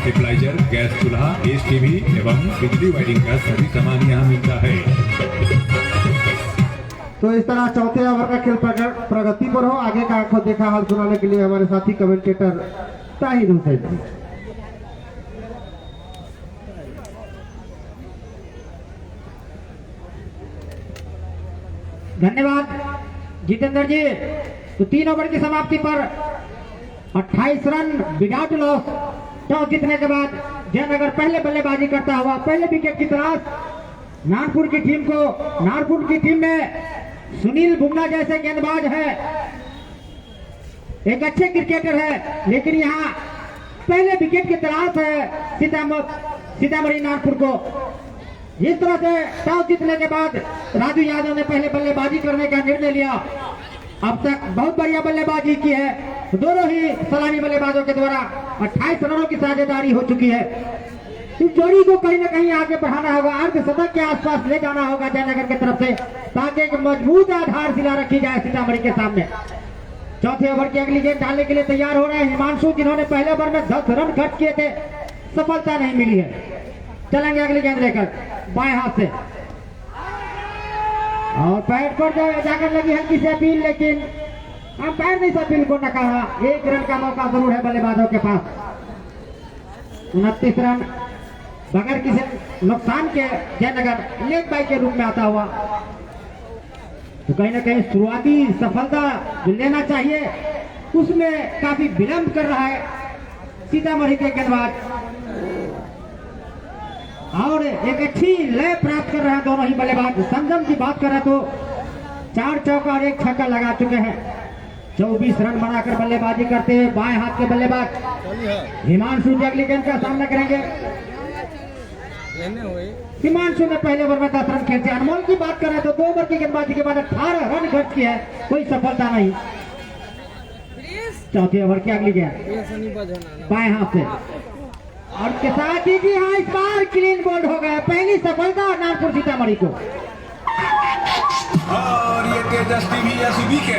Stabiliser, gas चूल्हा, S TV एवं बिजली वायरिंग का सभी सामान यहाँ मिलता है। तो इस तरह चौथे ओवर का खेल प्रगति पर हो। आगे का आंखों देखा हाल सुनाने के लिए हमारे साथी कमेंटेटर ताहिर हुसैन जी। धन्यवाद जितेंद्र जी। तो 3 ओवर की समाप्ति पर 28 रन विदाउट लॉस। टॉस जीतने के बाद जयनगर पहले बल्लेबाजी करता हुआ पहले विकेट की तलाश नागपुर की टीम को। नागपुर की टीम में सुनील बुमरा जैसे गेंदबाज है, एक अच्छे क्रिकेटर है, लेकिन यहाँ पहले विकेट की तलाश है सीतामढ़ी नागपुर को। जिस तरह से टॉस जीतने के बाद राजू यादव ने पहले बल्लेबाजी करने का निर्णय लिया, अब तक बहुत बढ़िया बल्लेबाजी की है। दोनों ही सलामी बल्लेबाजों के द्वारा 28 रनों की साझेदारी हो चुकी है। इस जोड़ी को कहीं ना कहीं आगे बढ़ाना होगा, अर्धशतक के आसपास ले जाना होगा जयनगर की तरफ से, ताकि एक मजबूत आधारशिला रखी जाए सीतामढ़ी के सामने। चौथे ओवर की अगली गेंद डालने के लिए तैयार हो रहे हैं हिमांशु, जिन्होंने पहले ओवर में 10 रन खर्च किए थे, सफलता नहीं मिली है। चलेंगे अगली गेंद लेकर बाएं हाथ से, और पैड पर जाकर लगी हल्की सी अपील, लेकिन अंपायर ने इस अपील को नकारा। 1 रन का मौका जरूर है बल्लेबाजों के पास। 29 रन बगैर किसी नुकसान के जयनगर लेग बाई के रूप में आता हुआ। तो कहीं ना कहीं शुरुआती सफलता जो लेना चाहिए उसमें काफी विलंब कर रहा है सीतामढ़ी के गेंदबाज, और एक अच्छी लय प्राप्त कर रहे हैं दोनों ही बल्लेबाज। संजम की बात करें तो 4 चौका और 1 छक्का लगा चुके हैं। 24 रन बनाकर बल्लेबाजी करते हुए बाएं हाथ के बल्लेबाज हिमांशु जी अगली गेंद का सामना करेंगे। हिमांशु ने पहले ओवर में 10 रन खेलते। अनमोल की बात करें तो 2 ओवर की गेंदबाजी के बाद 18 रन खर्च किया है, कोई सफलता नहीं। चौथे ओवर की अगली गेंद बाएं हाथ से, और के साथ ही हाँ इस बार क्लीन बोल्ड हो गया। पहली सफलता नागपुर सीतामढ़ी को। और ये तेजस टीवी एसयूवी के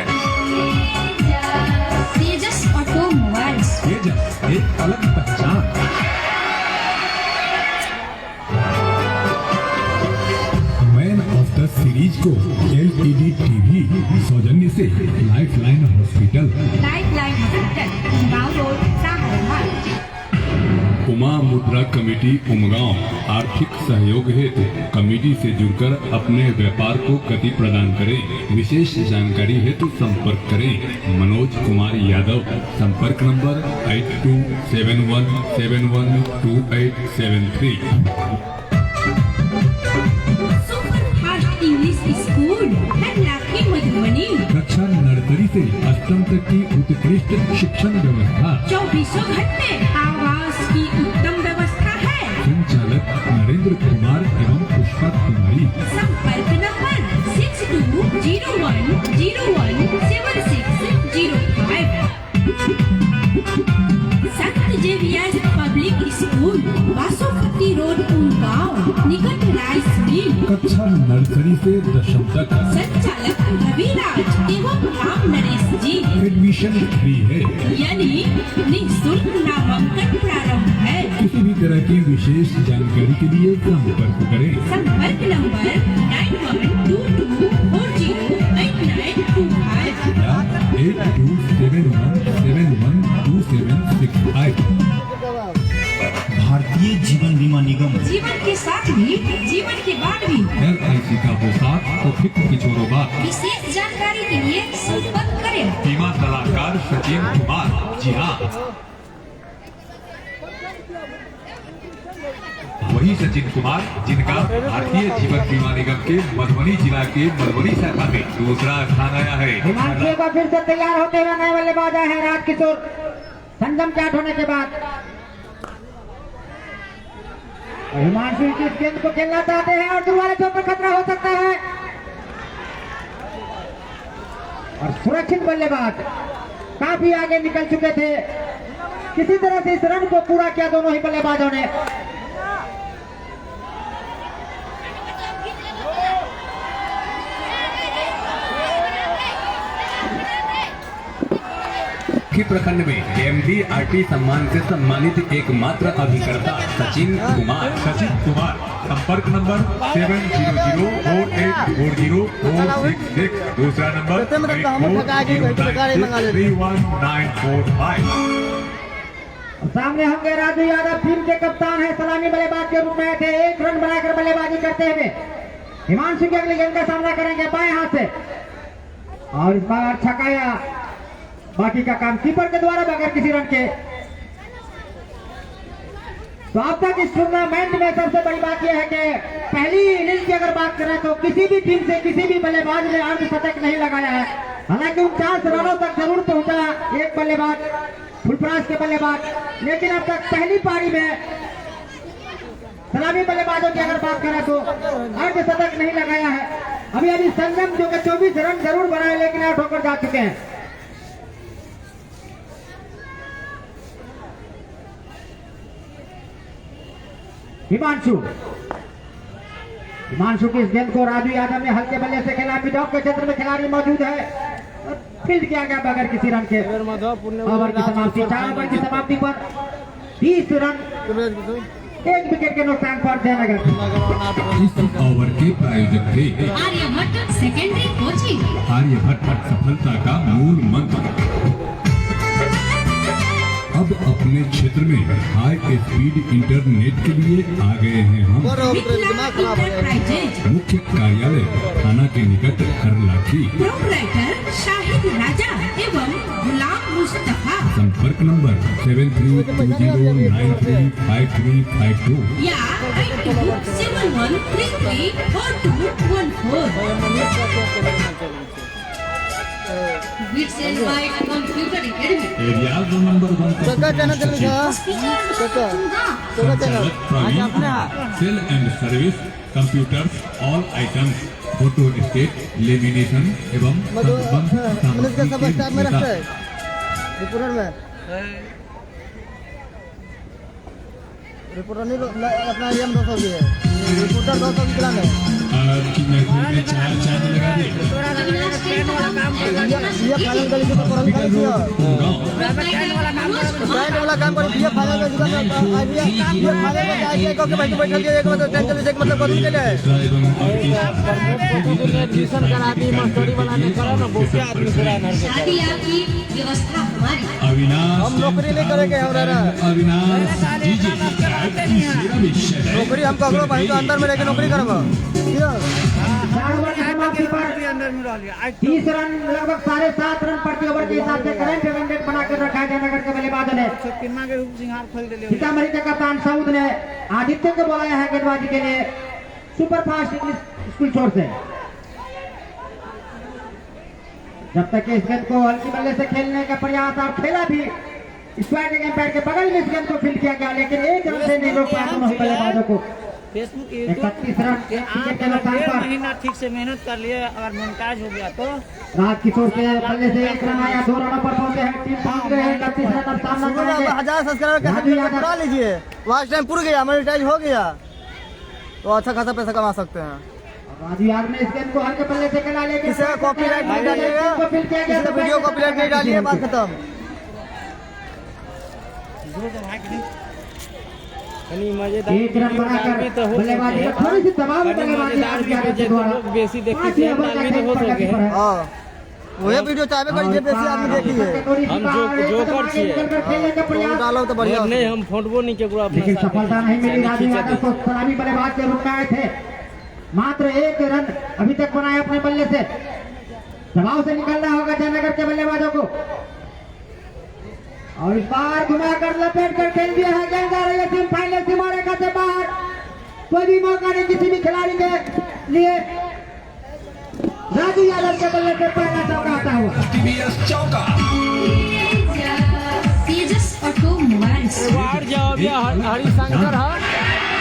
तेजस ऑटोमोबाइल्स, तेजस एक अलग पहचान। मैन ऑफ द सीरीज को एलईडी टीवी सौजन्य से लाइफलाइन हॉस्पिटल, लाइफलाइन हॉस्पिटल, गांव रोड, साहरहाट। उमा मुद्रा कमेटी उमगांव आर्थिक सहयोग हेतु कमेटी से जुड़कर अपने व्यापार को गति प्रदान करें। विशेष जानकारी हेतु संपर्क करें मनोज कुमार यादव। संपर्क number 8271712873। Superfast English school, lucky Madhubani. कक्षा नर्सरी से 8वीं तक की उत्कृष्ट शिक्षण व्यवस्था, 24 घंटे आवास की उत्तम व्यवस्था है। संचालक नरेंद्र कुमार एवं पुष्पा कुमारी। संपर्क number 6201017605। Sant Xavier's public school, Vasupati road, Umgaon, निकट राइस मिल। कक्षा नर्सरी से 10वीं तक। संचालक रविराज एवं राम नरेश जी। एडमिशन फ्री है, यानी निःशुल्क नामांकन प्रारंभ है। किसी भी तरह की विशेष जानकारी के लिए संपर्क करें। संपर्क नंबर 9122408925 या 8271712765। भारतीय जीवन बीमा निगम, जीवन के साथ भी जीवन के बाद भी। LIC का पोशाक तो फिक्र की छोड़ो बात। विशेष जानकारी के लिए संपर्क करें। बीमा सलाहकार सचिन कुमार। जी हाँ, वही सचिन कुमार जिनका भारतीय जीवन बीमा निगम के मधुबनी जिला के मधुबनी शाखा में दूसरा स्थान आया है। हिमांशु का फिर से तैयार होते हुए नए बल्लेबाज आए हैं राजकिशोर। संगम कैट होने के बाद हिमांशु इस गेंद को खेलना चाहते हैं और दोबारा के ऊपर खतरा हो सकता है, और सुरक्षित बल्लेबाज काफी आगे निकल चुके थे। किसी तरह से इस रन को पूरा किया दोनों ही बल्लेबाजों ने। लाठी प्रखंड में MDRT सम्मान से सम्मानित एकमात्र अभिकर्ता सचिन कुमार। संपर्क नंबर 7004840466। दूसरा नंबर 8409319445। सामने होंगे राजू यादव, टीम के कप्तान है, सलामी बल्लेबाज के रूप में आए थे। 1 रन बनाकर बल्लेबाजी करते हुए हिमांशु की अगली गेंद का सामना करेंगे बाएं हाथ से, और इस बार छकाया। बाकी का काम कीपर के द्वारा बगैर किसी रन के। तो अब तक इस टूर्नामेंट में सबसे बड़ी बात यह है कि पहली इनिंग की अगर बात करें तो किसी भी टीम से किसी भी बल्लेबाज ने अर्धशतक नहीं लगाया है। हालांकि 49 रनों तक जरूर पहुंचा एक बल्लेबाज, फुलपरास के बल्लेबाज, लेकिन अब तक पहली पारी में सलामी बल्लेबाजों की अगर बात करें तो अर्धशतक नहीं लगाया है। अभी संगम जो कि 24 रन जरूर बनाए लेकिन आउट होकर जा चुके हैं। हिमांशु की इस गेंद को राजू यादव ने हल्के बल्ले से खेला। मिड ऑफ के क्षेत्र में खिलाड़ी मौजूद है, फील्ड किया गया बगैर किसी रन के। ओवर की समाप्ति, 4 ओवर की समाप्ति पर 30 रन, 1 विकेट के नुकसान पर जयनगर। इस ओवर के प्रायोजक थे आर्यभट्ट सेकेंडरी कोचिंग। आर्यभट्ट सफलता का मूल मंत्र। अब अपने क्षेत्र में हाई स्पीड इंटरनेट के लिए आ गए हैं हम। मुख्य कार्यालय थाना के निकट हरलाखी। प्रोपराइटर शाहिद राजा एवं गुलाम मुस्तफा। संपर्क नंबर 7320935352 या 71334214। Bits and Byte Computer Academy. Area number 1 sale and service computers all items photo state lamination एवं रिपोर्टर नहीं अपना एम 200 भी है, रिपोर्टर 200 की किला में आपकी महफिल में चार चांद लगा दिए। ये फाइनल गली के ऊपर रन कर दिया, बैंड वाला काम कर दिया। फाइनल में जुगा ये फाइनल में जाएंगे क्योंकि भाई बैठ गया एक मतलब टेंशन से मतलब बदल के लिए ट्यूशन करा दी, मास्टरी बनाने करा ना, बहुत आदमी पूरा नर के शादी आपकी व्यवस्था हमारी। अविनाश हम नौकरी नहीं करेंगे हमारा। अविनाश डीजे नौकरी हमको अगलो भाई तो अंदर में लेके नौकरी करवा 30 रन लगभग 7.5 रन प्रति ओवर के हिसाब से करंट रन रेट बनाकर रखा है जयनगर के बल्लेबाजों ने। सीतामढ़ी के कप्तान सऊद ने आदित्य को बुलाया है गेंदबाजी के लिए सुपर फास्ट इंग्लिश स्कूल छोर से। जब तक इस गेंद को हल्की बल्ले से खेलने का प्रयास और खेला भी, स्क्वायर एम्पायर के बगल में इस गेंद को फील्ड किया गया लेकिन 1 रन से नहीं रोक पाया दोनों बल्लेबाजों को। 31 रन विकेट के नुकसान पर महीना ठीक से मेहनत कर लिए, अगर मोन्टाज हो गया तो राजकिशोर के बल्ले से 1 रन आया, 2 रनों पर पहुंचे हैं। टीम पहुंच गए हैं 31 रन अब सामना करेंगे। 1000 सब्सक्राइबर का करा लीजिए, वॉच टाइम पूरा गया, मोनेटाइज हो गया तो अच्छा खासा पैसा कमा सकते हैं। राजू यादव ने इस गेंद को हल्के बल्ले से खेला लेकिन किसी का कॉपीराइट नहीं डालिएगा, वीडियो कॉपीराइट नहीं डालिए, बात खत्म। एक रन बनाकर बल्लेबाजी का थोड़ी सी दबाव में बल्लेबाजी आज यादव के द्वारा बेसी देखी थे हां वही वीडियो चाहे करी जे बेसी आदमी देखिए। हम जो कर छिए डालो तो बढ़िया नहीं, हम फोटो नहीं केकरो अपना, लेकिन सफलता नहीं मिली। राजू यादव को सलामी बल्लेबाज के रूप में आए थे, मात्र 1 रन अभी तक बनाए अपने बल्ले से। दबाव से निकलना होगा जयनगर के बल्लेबाजों को, और इस बार घुमाकर लपेट कर खेल दिया है। गेंद जा रही है टीम फाइनल सीमा रेखा से बाहर, कोई भी मौका नहीं किसी भी खिलाड़ी के लिए। राजू यादव के बल्ले से पहला चौका आता हुआ। तेजस ऑटोमोबाइल्स। हरिशंकर है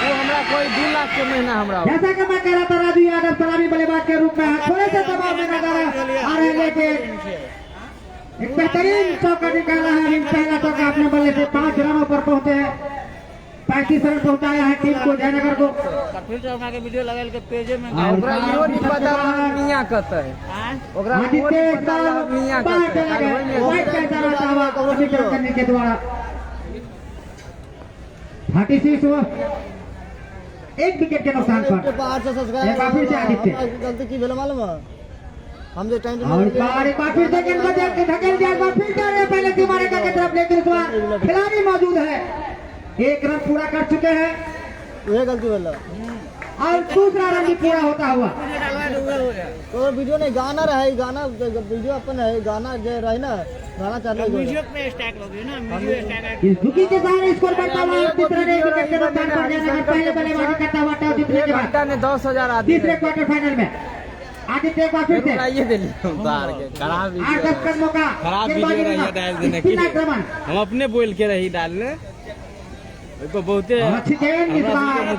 वो हमरा कोई 2 लाख के महीना हमरा। जैसा कि मैं कह रहा था, राजू यादव सलामी बल्लेबाज के रूप में है, थोड़े से दबाव में नजर आ रहे हैं लेकिन एक बेहतरीन चौका निकाला है। पहला चौका अपने बल्ले से 5 रनों पर पहुंचे हैं। 35 रन पहुंचाया है टीम को जयनगर को। फिर तो हमारे वीडियो लगा के पेजे में और ओकरा इहो नहीं पता मियां कहते ओकरा आदित्य इस बार मियां बाहर चला गया, वाइड कैचा रहता हुआ रिटर्न करने के द्वारा 36 एक विकेट के नुकसान पर बाहर से एक बार फिर से आदित्य गलती की भेल मालूम है हम जो टाइम और एक बार फिर से गेंद को देख के धकेल दिया, एक बार फिर जा रहे पहले की मारे का तरफ, लेकिन इस बार खिलाड़ी मौजूद है, एक रन पूरा कर चुके हैं वही गलती भेल और दूसरा रन भी पूरा होता हुआ। तो वीडियो नहीं गाना रहे, गाना वीडियो अपन है, गाना जो रहे ना गाना चालू वीडियो में स्टैक हो गई ना, वीडियो स्टैक इस दुखी के साथ स्कोर बढ़ता हुआ तीसरे ने विकेट के नुकसान पर जयनगर पहले बल्लेबाजी करता हुआ टॉस जीतने के बाद ने 10,000 आदमी तीसरे क्वार्टर फाइनल में आदित्य एक बार फिर से ये दे उतार के खराब 8-10 कदमों का खराब वीडियो रही डाल देने के लिए हम अपने बोल के रही डालने तो बहुते अच्छी गेंद इस बार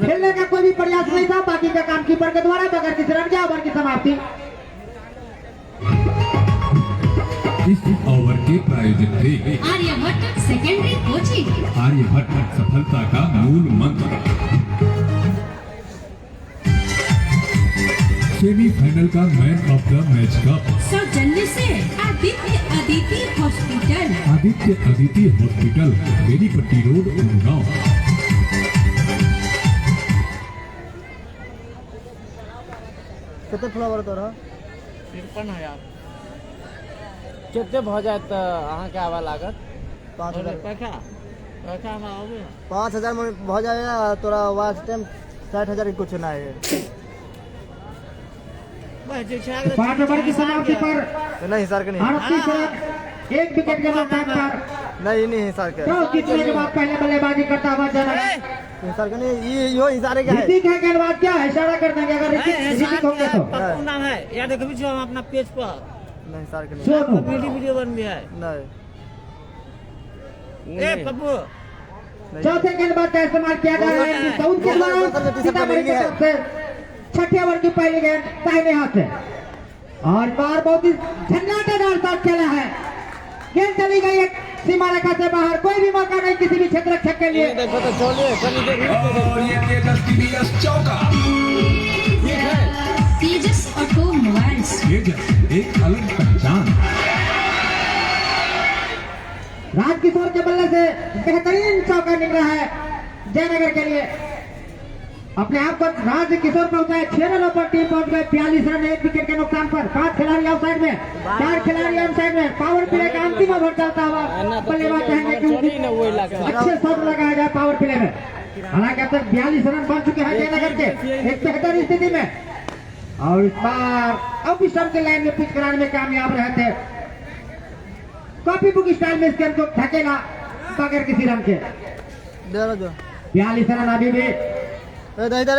खेलने का कोई भी प्रयास नहीं था, बाकी का काम कीपर के द्वारा बगैर किसी रन के ओवर की समाप्ति। इस ओवर के प्रायोजक थे आर्यभट्ट सेकेंडरी कोचिंग। आर्यभट्ट सफलता का मूल मंत्र। सेमीफाइनल का man of the match cup सौजन्य से Aditya Aditi hospital. Aditya Aditi hospital, Benipatti road, Umgaon. कितने फ्लावर तो रहा 53,000 कितने भ जाए तो अहाँ के आवा लागत 5,000 पैसा हम आओगे 5,000 में भ जाएगा तोरा वास्ट टाइम 60,000 की कुछ ना है 5 ओवर की समाप्ति पर नहीं हिसार के नहीं 38 रन एक विकेट के नुकसान पर नहीं नहीं हिसार के टॉस जीतने के बाद पहले बल्लेबाजी करता हुआ जयनगर। हिसार के नहीं ये यो हिसारे का है ऋतिक है गेंदबाज, क्या है इशारा कर देंगे अगर ऋतिक होंगे तो नाम है यार देखो पीछे हम अपना पेज पर नहीं हिसार के नहीं सोनू वीडियो बन गया है नहीं ए पप्पू चौथे गेंदबाज का इस्तेमाल किया जा रहा है साउथ के द्वारा सीतामढ़ी की तरफ से छठे ओवर की पहली गेंद दाहिने हाथ से और बार बहुत ही झंझाटेदार साथ खेला है, गेंद चली गई एक सीमा रेखा से बाहर, कोई भी मौका नहीं किसी भी क्षेत्र रक्षक के लिए। देखो तो चलिए तेजस ऑटो मोबाइल्स। तेजस एक अलग पहचान। राजकिशोर के बल्ले से बेहतरीन चौका निकला है जयनगर के लिए, अपने आप पर राजकिशोर पहुंचाए 6 रनों पर टीम पहुंच गए 42 रन एक विकेट के नुकसान पर। 5 खिलाड़ी आउटसाइड में, 4 खिलाड़ी ऑनसाइड में, पावर प्ले का अंतिम ओवर चलता हुआ बल्लेबाज चाहेंगे कि अच्छे शॉट लगाया जाए पावर प्ले में। हालांकि अब तक 42 रन बन चुके हैं जयनगर के एक बेहतर स्थिति में और इस बार अब स्टंप के लाइन में पिच कराने में कामयाब रहे थे, कॉपी बुक स्टाइल में इस गेंद को धकेला बगैर किसी रन के। 42 रन अभी भी इधर इधर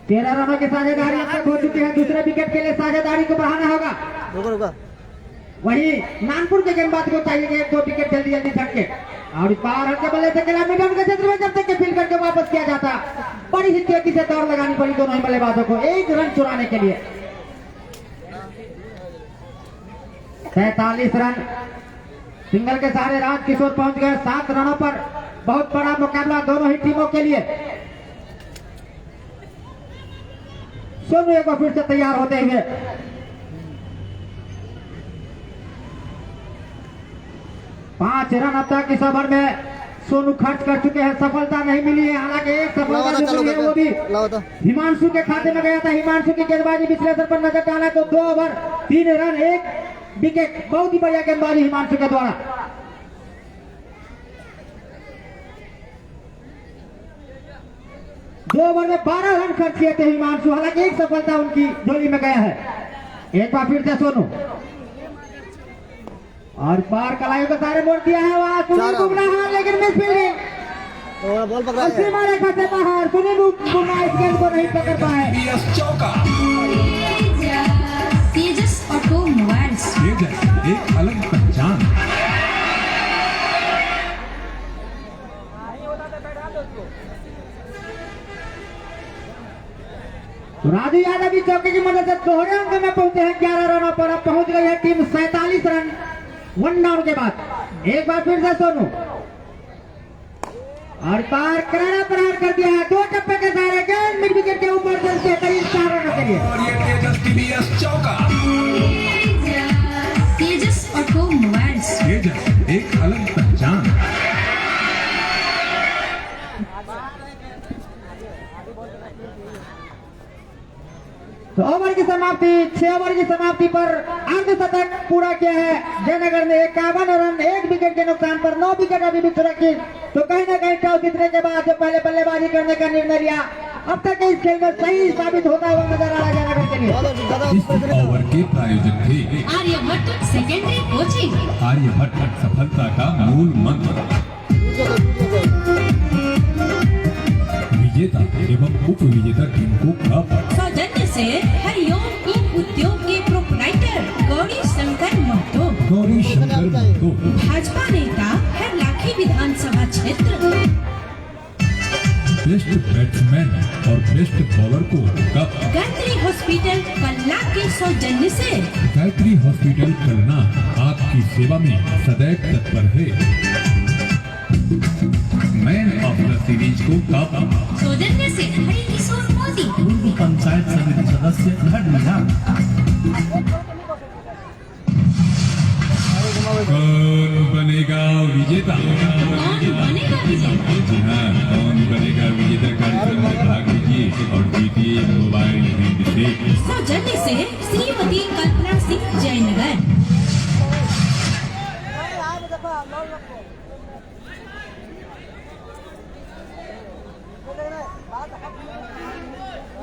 13 रनों की साझेदारी अब तक हो चुकी है, दूसरे विकेट के लिए साझेदारी को बढ़ाना होगा। रुको रुको वही नागपुर के गेंदबाज को चाहिए कि 2 विकेट जल्दी जल्दी झटके और इस बार हल्के बल्ले से खिलाड़ी मिडन के क्षेत्र में जब तक के फील्ड करके वापस किया जाता, बड़ी ही तेजी से दौड़ लगानी पड़ी दोनों ही बल्लेबाजों को 1 रन चुराने के लिए। 43 रन सिंगल के सहारे राजकिशोर पहुंच गए 7 रनों पर, बहुत बड़ा मुकाबला दोनों ही टीमों के लिए। सोनू एक बार फिर से तैयार होते हुए, पांच रन अब तक इस ओवर में सोनू खर्च कर चुके हैं, सफलता नहीं मिली है। हालांकि एक सफलता जो मिली है वो भी हिमांशु के खाते में गया था। हिमांशु की गेंदबाजी विश्लेषण पर नजर डाला तो 2 ओवर 3 रन 1 विकेट, बहुत ही बढ़िया गेंदबाजी हिमांशु के द्वारा। दो ओवर में 12 रन खर्च किए थे हिमांशु, हालांकि एक सफलता उनकी झोली में गया है। एक बार फिर से सोनू और पार कलाइयों के सारे मोड़ दिया है वहां सुनील बुमरा, लेकिन मिस फील्डिंग बॉल पकड़ा है। सीमा रेखा से बाहर। सुनील बुमरा इस गेंद को नहीं पकड़ पाए। तेजस ऑटो मोबाइल्स। तेजस एक अलग पहचान। तो राजू यादव भी चौके की मदद से दोहरे अंक में पहुंचे हैं 11 रनों पर। अब पहुंच गई है टीम 47 रन 1 डाउन के बाद एक बार फिर से सोनू और पार करारा प्रहार कर दिया है 2 टप्पे के सारे गेंद मिड विकेट के ऊपर से बेहतरीन 4 रनों के लिए। और ये तेजस TVS चौका। तेजस ऑटोमोबाइल्स। तेजस एक अलग पहचान। तो ओवर की समाप्ति 6 ओवर की समाप्ति पर अर्धशतक पूरा किया है जयनगर ने 51 रन 1 विकेट के नुकसान पर 9 विकेट अभी भी सुरक्षित। तो कहीं ना कहीं टॉस जीतने के बाद जो पहले बल्लेबाजी करने का निर्णय लिया अब तक इस खेल में सही साबित होता हुआ नजर आ रहा है जयनगर के लिए। इस ओवर के प्रायोजक थे आर्यभट्ट सेकेंडरी कोचिंग। आर्यभट्ट सफलता का मूल मंत्र। विजेता एवं उप विजेता टीम को कप। सौजन्य से हरिओम ईट उद्योग के प्रोपराइटर गौरी शंकर महतो। गौरी शंकर महतो। भाजपा नेता हरलाखी विधानसभा क्षेत्र। बेस्ट बैट्समैन और बेस्ट बॉलर को कप। गायत्री हॉस्पिटल कल्ला के सौजन्य से। गायत्री हॉस्पिटल कलना आपकी सेवा में सदैव तत्पर है। मैन ऑफ द सीरीज को कप। सौजन्य से हरि किशोर मोदी। पूर्व पंचायत समिति सदस्य धन्यवाद। कौन बनेगा विजेता? कौन बनेगा विजेता? जी हाँ, कौन बनेगा विजेता कार्यक्रम में भाग लीजिए और जीतिए मोबाइल गेम से। सौजन्य से श्रीमती कल्पना सिंह जयनगर।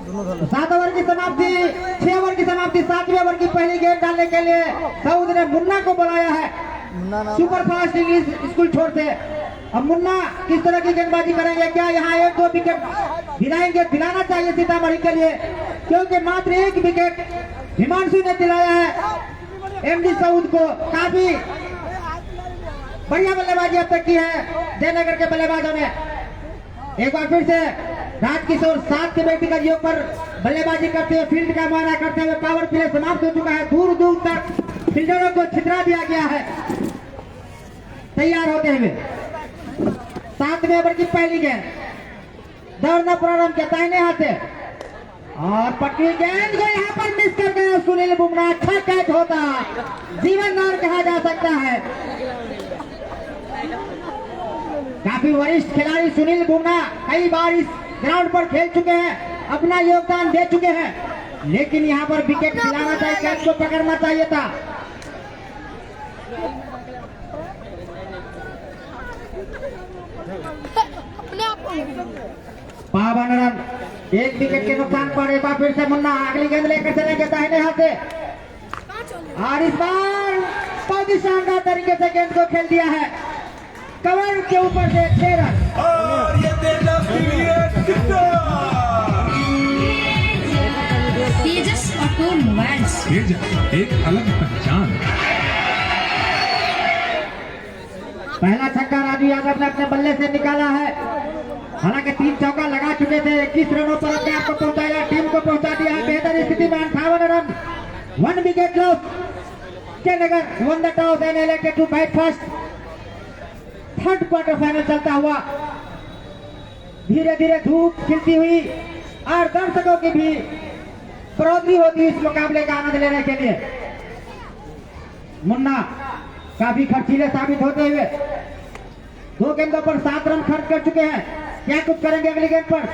तो 7 ओवर की समाप्ति 6 ओवर की समाप्ति 7वें ओवर की पहली गेंद डालने के लिए सऊद ने मुन्ना को बुलाया है सुपर फास्ट इंग्लिश स्कूल छोड़ से। अब मुन्ना किस तरह की गेंदबाजी करेंगे? क्या यहाँ 1-2 विकेट दिलाना चाहिए सीतामढ़ी के लिए क्योंकि मात्र 1 विकेट हिमांशु ने दिलाया है एमडी सऊद को। काफी बढ़िया बल्लेबाजी अब तक की है जयनगर के बल्लेबाजों ने। एक बार फिर से राजकिशोर 7 के व्यक्तिगत योग पर बल्लेबाजी करते हुए फील्ड का मुआयना करते हुए पावर प्ले समाप्त हो चुका है। दूर दूर तक फील्डरों को छितरा दिया गया है तैयार होते हुए। 7वें ओवर की पहली गेंद दौड़ना प्रारंभ किया दाहिने हाथ से और पटरी गेंद को यहाँ पर मिस कर गया सुनील बुमराह। अच्छा कैच होता जीवनदान कहा जा सकता है। काफी वरिष्ठ खिलाड़ी सुनील बुमराह कई बार इस ग्राउंड पर खेल चुके हैं, अपना योगदान दे चुके हैं, लेकिन यहाँ पर विकेट खिलाना चाहिए, कैच को पकड़ना चाहिए था। पावन रन 1 विकेट के नुकसान पर एक बार फिर से मुन्ना अगली गेंद लेकर चलेंगे दाहिने हाथ से और इस बार बहुत ही शानदार तरीके से गेंद को खेल दिया है कवर के ऊपर से 6 रन। और ये तेजस ऑटोमोबाइल्स। तेजस एक अलग पहचान। पहला छक्का राजू यादव ने अपने बल्ले से निकाला है। हालांकि 3 चौका लगा चुके थे, 21 रनों पर अपने आप को पहुंचाया, टीम को पहुंचा दिया है बेहतर स्थिति में। 58 run 1 wicket loss. Jayanagar won the toss and elected to bat first. 3rd quarter final चलता हुआ धीरे धीरे धूप खिलती हुई और दर्शकों की भी बढ़ोतरी होती है इस मुकाबले का आनंद लेने के लिए। मुन्ना काफी खर्चीले साबित होते हुए 2 गेंदों पर 7 रन खर्च कर चुके हैं। क्या कुछ करेंगे अगली गेंद पर?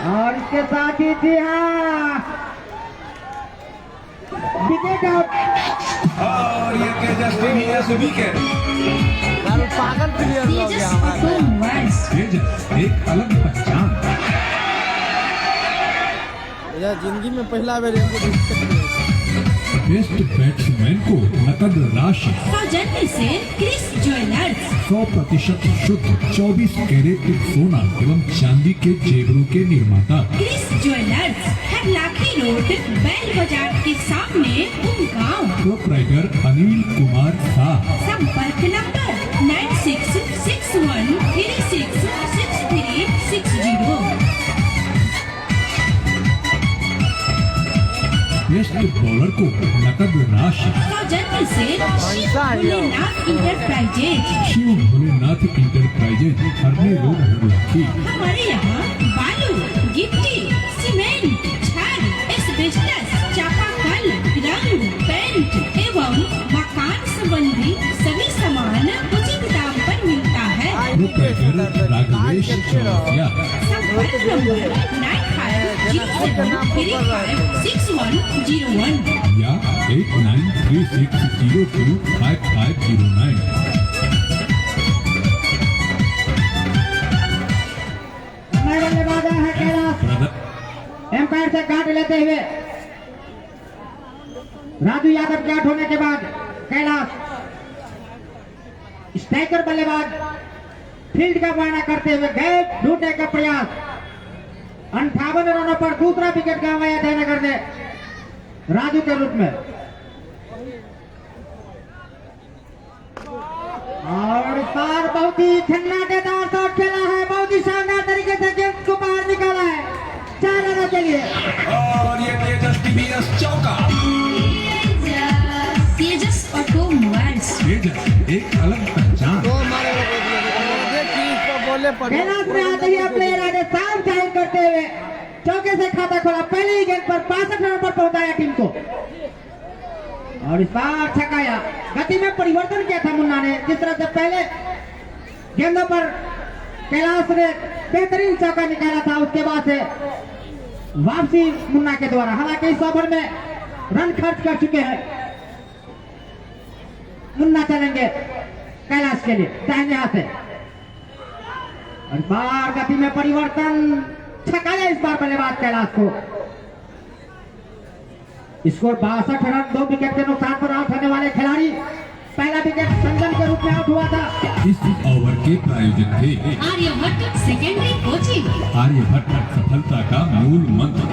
और इसके साथ ही जी हाँ विकेट आउट। और ये तेजस विकेट। पागल प्लेयर हो तेजस गया हमारा। ऑटोमोबाइल्स। तेजस एक अलग पहचान। यह जिंदगी में पहला बार इनको दिक्कत हुई। बेस्ट बैट्समैन को नकद राशि। सौजन्य से क्रिस ज्वेलर्स। 100% शुद्ध 24 कैरेट सोना एवं चांदी के जेवरों के निर्माता। क्रिस ज्वेलर्स हरलाखी रोड बैल बाजार के सामने उमगांव। प्रोपराइटर अनिल कुमार शाह। संपर्क नंबर 9661366360। बेस्ट बॉलर को नकद राशि। सौजन्य से Shiv Bholenath enterprises. Shiv Bholenath enterprises Harne road Harlakhi. हमारे यहाँ बालू, गिट्टी, सीमेंट, छड़, एस्बेस्टस, चापाकल, रंग, पेंट एवं मकान संबंधी सभी सामान उचित दाम पर मिलता है। प्रोपराइटर राघवेश चौरसिया। संपर्क नंबर 9507356101 या 8936025509। नए बल्लेबाज है कैलाश, एम्पायर से काट लेते हुए राजू यादव के आउट होने के बाद कैलाश स्ट्राइकर बल्लेबाज फील्ड का मुआयना करते हुए गए ढूंढने का प्रयास। 58 रनों पर दूसरा विकेट गंवाया जयनगर ने राजू के रूप में। और इस बार बहुत ही झन्नाटेदार शॉट खेला है, बहुत ही शानदार तरीके से गेंद को बाहर निकाला है 4 रनों के लिए। और ये तेजस चौका। तेजस ऑटोमोबाइल्स। तेजस एक अलग पहचान। दो मारे बोले पर कैलाश में आते ही प्लेयर आगे साफ जाहिर करते हुए चौके से खाता खोला। पहली ही गेंद पर 65 रन पर पहुंचाया टीम को और इस बार छकाया। गति में परिवर्तन किया था मुन्ना ने, जिस तरह से पहले गेंदों पर कैलाश ने बेहतरीन चौका निकाला था, उसके बाद से वापसी मुन्ना के द्वारा। हालांकि इस ओवर में रन खर्च कर चुके हैं मुन्ना। चलेंगे कैलाश के लिए दाहिने हाथ से और बार गति में परिवर्तन, छकाया इस बार बल्लेबाज कैलाश को। स्कोर 62 रन, 2 विकेट के नुकसान पर आउट होने वाले खिलाड़ी। पहला विकेट संगम के रूप में आउट हुआ था। इस ओवर के प्रायोजक थे आर्यभट्ट सेकेंडरी कोचिंग। आर्यभट्ट सफलता का मूल मंत्र।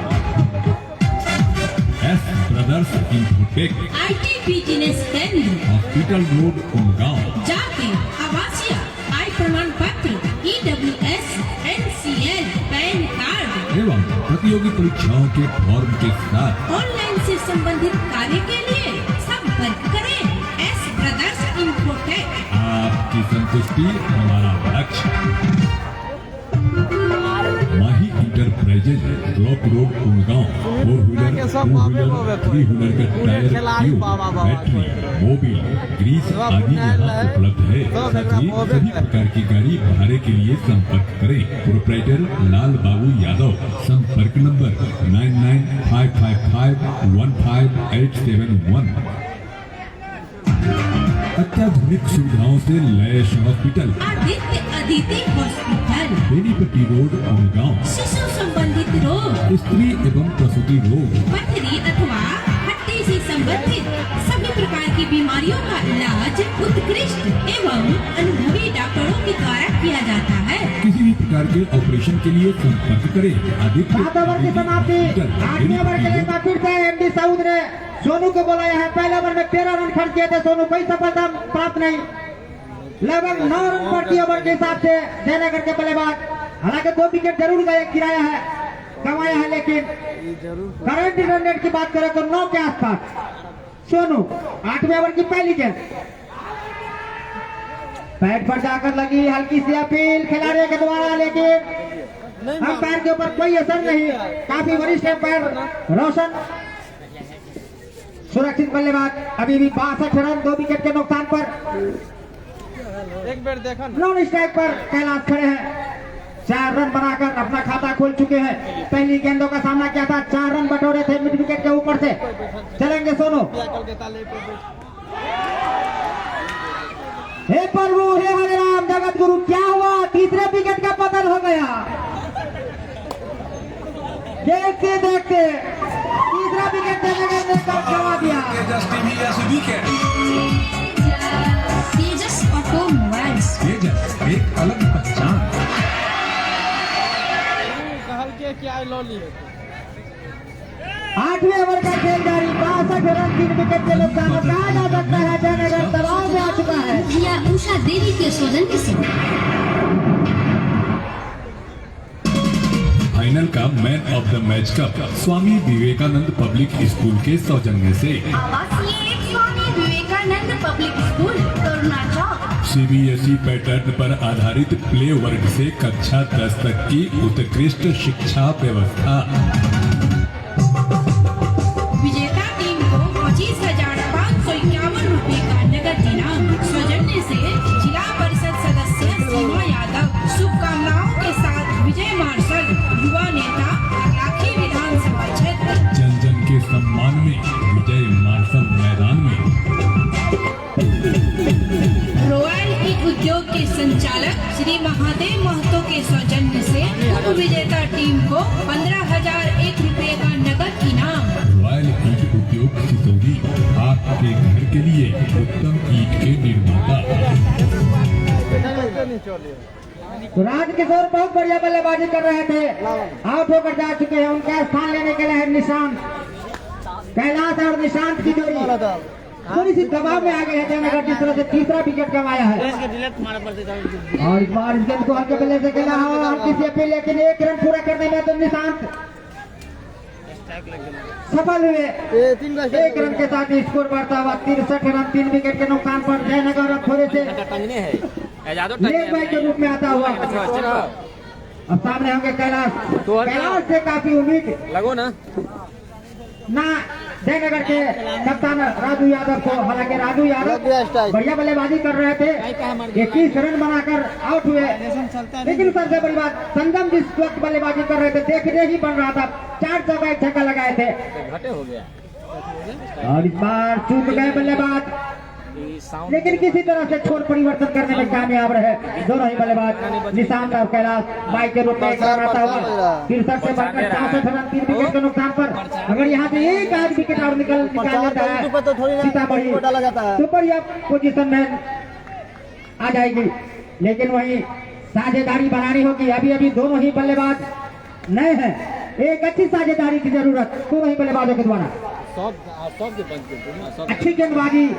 S brothers infotech. IT business केंद्र। Hospital road Umgaon. जाति आवासीय, आय प्रमाण पत्र, EWS, NCL, पैन कार्ड एवं प्रतियोगी परीक्षाओं के फॉर्म के साथ ऑनलाइन से संबंधित कार्य के लिए संपर्क करें एस ब्रदर्स इन्फोटेक। आपकी संतुष्टि हमारा लक्ष्य। Mahi enterprises block road Umgaon. 4 wheeler, 2 wheeler, 3 wheeler का tyre, tube, battery, Mobil, grease आदि यहाँ उपलब्ध है। साथ ही सभी प्रकार की गाड़ी भाड़े के लिए संपर्क करें। प्रोपराइटर लाल बाबू यादव। संपर्क नंबर 9955515871। अत्याधुनिक सुविधाओं से लैस hospital. Aditya Aditi hospital. Benipatti road Umgaon. शिशु संबंधित रोग, स्त्री एवं प्रसूति रोग, पथरी अथवा हड्डी से संबंधित सभी प्रकार की बीमारियों का इलाज उत्कृष्ट एवं अनुभवी डॉक्टरों के द्वारा किया जाता है। किसी भी प्रकार के ऑपरेशन के लिए संपर्क करें। आदित्य 7 ओवर की समाप्ति। 8वें ओवर के लिए फिर से एमडी साउद ने सोनू को बुलाया है। पहले ओवर में 13 रन खर्च किए थे सोनू, कोई सफलता प्राप्त नहीं। लगभग 9 रन प्रति ओवर के हिसाब से जयनगर के बल्लेबाज। हालांकि 2 विकेट जरूर गिराया है, कमाया है, लेकिन करंट रन रेट की बात करें तो 9 के आसपास सोनू। 8वें ओवर की पहली गेंद पैड पर जाकर लगी हल्की सी अपील खिलाड़ियों के द्वारा, लेकिन अंपायर के ऊपर कोई असर नहीं। काफी वरिष्ठ अंपायर रोशन। सुरक्षित बल्लेबाज अभी भी 62 रन, 2 विकेट के नुकसान पर। एक बार देखा नॉन स्ट्राइक पर कैलाश खड़े हैं। 4 रन बनाकर अपना खाता खोल चुके हैं। पहली गेंदों का सामना किया था, 4 रन बटोरे थे मिड विकेट के ऊपर से। चलेंगे सोनू। हे प्रभु, हे हरे राम, जगत गुरु, क्या हुआ? तीसरे विकेट का पतन हो गया। देखते देखते तीसरा विकेट जयनगर ने गंवा दिया। तेजस ऑटोमोबाइल्स। तेजस एक अलग पहचान। कहल के क्या लॉली 8वें ओवर का खेल जारी। 62 रन, 3 विकेट के नुकसान। कहा जा सकता है जयनगर दबाव में आ चुका है। जिया उषा देवी के सौजन्य से फाइनल फाइनल का man of the match cup Swami Vivekananda public school के सौजन्य से आवासीय Swami Vivekananda public school Karuna Chowk. CBSE pattern पर आधारित प्ले वर्ग से कक्षा 10 तक की उत्कृष्ट शिक्षा व्यवस्था। विजेता टीम को 25,551 रुपए का नगद इनाम। सौजन्य से जिला परिषद सदस्य सीमा यादव। शुभकामनाओं के साथ विजय मार्शल, युवा नेता, राखी विधानसभा क्षेत्र। जन जन के सम्मान में विजय मार्शल मैदान में। रॉयल ईट उद्योग के संचालक श्री महादेव महतो के सौजन्य से उप विजेता टीम को 15,001 रुपए का नगद इनाम। रॉयल ईट उद्योग सिसौदी आपके घर के लिए उत्तम ईट के निर्माता। तो राजकिशोर बहुत बढ़िया बल्लेबाजी कर रहे थे, आउट होकर जा चुके हैं। उनका स्थान लेने के लिए है निशांत। कैलाश और निशांत की जोड़ी थोड़ी सी दबाव में आ गए हैं जयनगर, जिस तरह से तीसरा विकेट कमाया है। और इस बार इस गेंद को हल्के बल्ले से खेला है और किसी पे, लेकिन 1 रन पूरा करने में तो निशांत सफल हुए। 1 रन के साथ स्कोर बढ़ता हुआ 63 रन, 3 विकेट के नुकसान पर जयनगर अब थोड़े से लेग बाई के रूप में आता हुआ। अब सामने होंगे कैलाश से काफी उम्मीद लगो ना जयनगर के कप्तान राजू यादव को। हालांकि राजू यादव बढ़िया बल्लेबाजी कर रहे थे, 21 रन बनाकर आउट हुए। लेकिन सबसे बड़ी बात, संगम जिस वक्त बल्लेबाजी कर रहे थे देखने ही बन रहा था। 4 चौका 1 छक्का लगाए थे घटे हो गया। और इस बार चूक गए बल्लेबाज, लेकिन किसी तरह से छोर परिवर्तन करने में कामयाब रहे दोनों ही बल्लेबाज। निशांत और कैलाश बाई के रूप में एक रन आता हुआ 63 से बढ़कर 64 रन, 3 विकेट के नुकसान पर। अगर यहाँ से एक आध विकेट और निकाल लेता है सीतामढ़ी तो बढ़िया पोजीशन में आ जाएगी। लेकिन वही साझेदारी बनानी होगी। अभी दोनों ही बल्लेबाज नए हैं, एक अच्छी साझेदारी की जरूरत दोनों ही बल्लेबाजों के द्वारा। अच्छी गेंदबाजी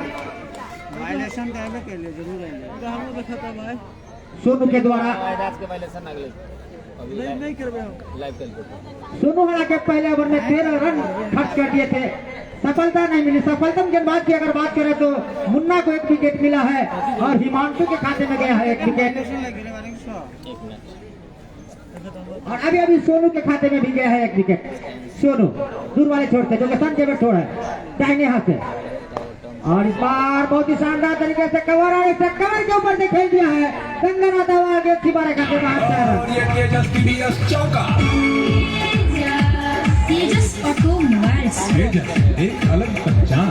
सोनू के द्वारा। सोनू हालांकि पहले ओवर में 13 रन खर्च कर दिए थे, सफलता नहीं मिली। सफलतम गेंदबाज की अगर बात करें तो मुन्ना को 1 विकेट मिला है और हिमांशु के खाते में गया है 1 विकेट। और अभी सोनू के खाते में भी गया है 1 विकेट। सोनू दूर वाले छोड़ से, जो कि सन केवल छोड़ा है दाहिने हाथ से। और इस बार बहुत ही शानदार तरीके से कवर, और इसे कवर के ऊपर से खेल दिया है गंगन आता हुआ आगे 12 का और ये तेजस्वी चौका। तेजस ऑटोमोबाइल्स। तेजस एक अलग पहचान।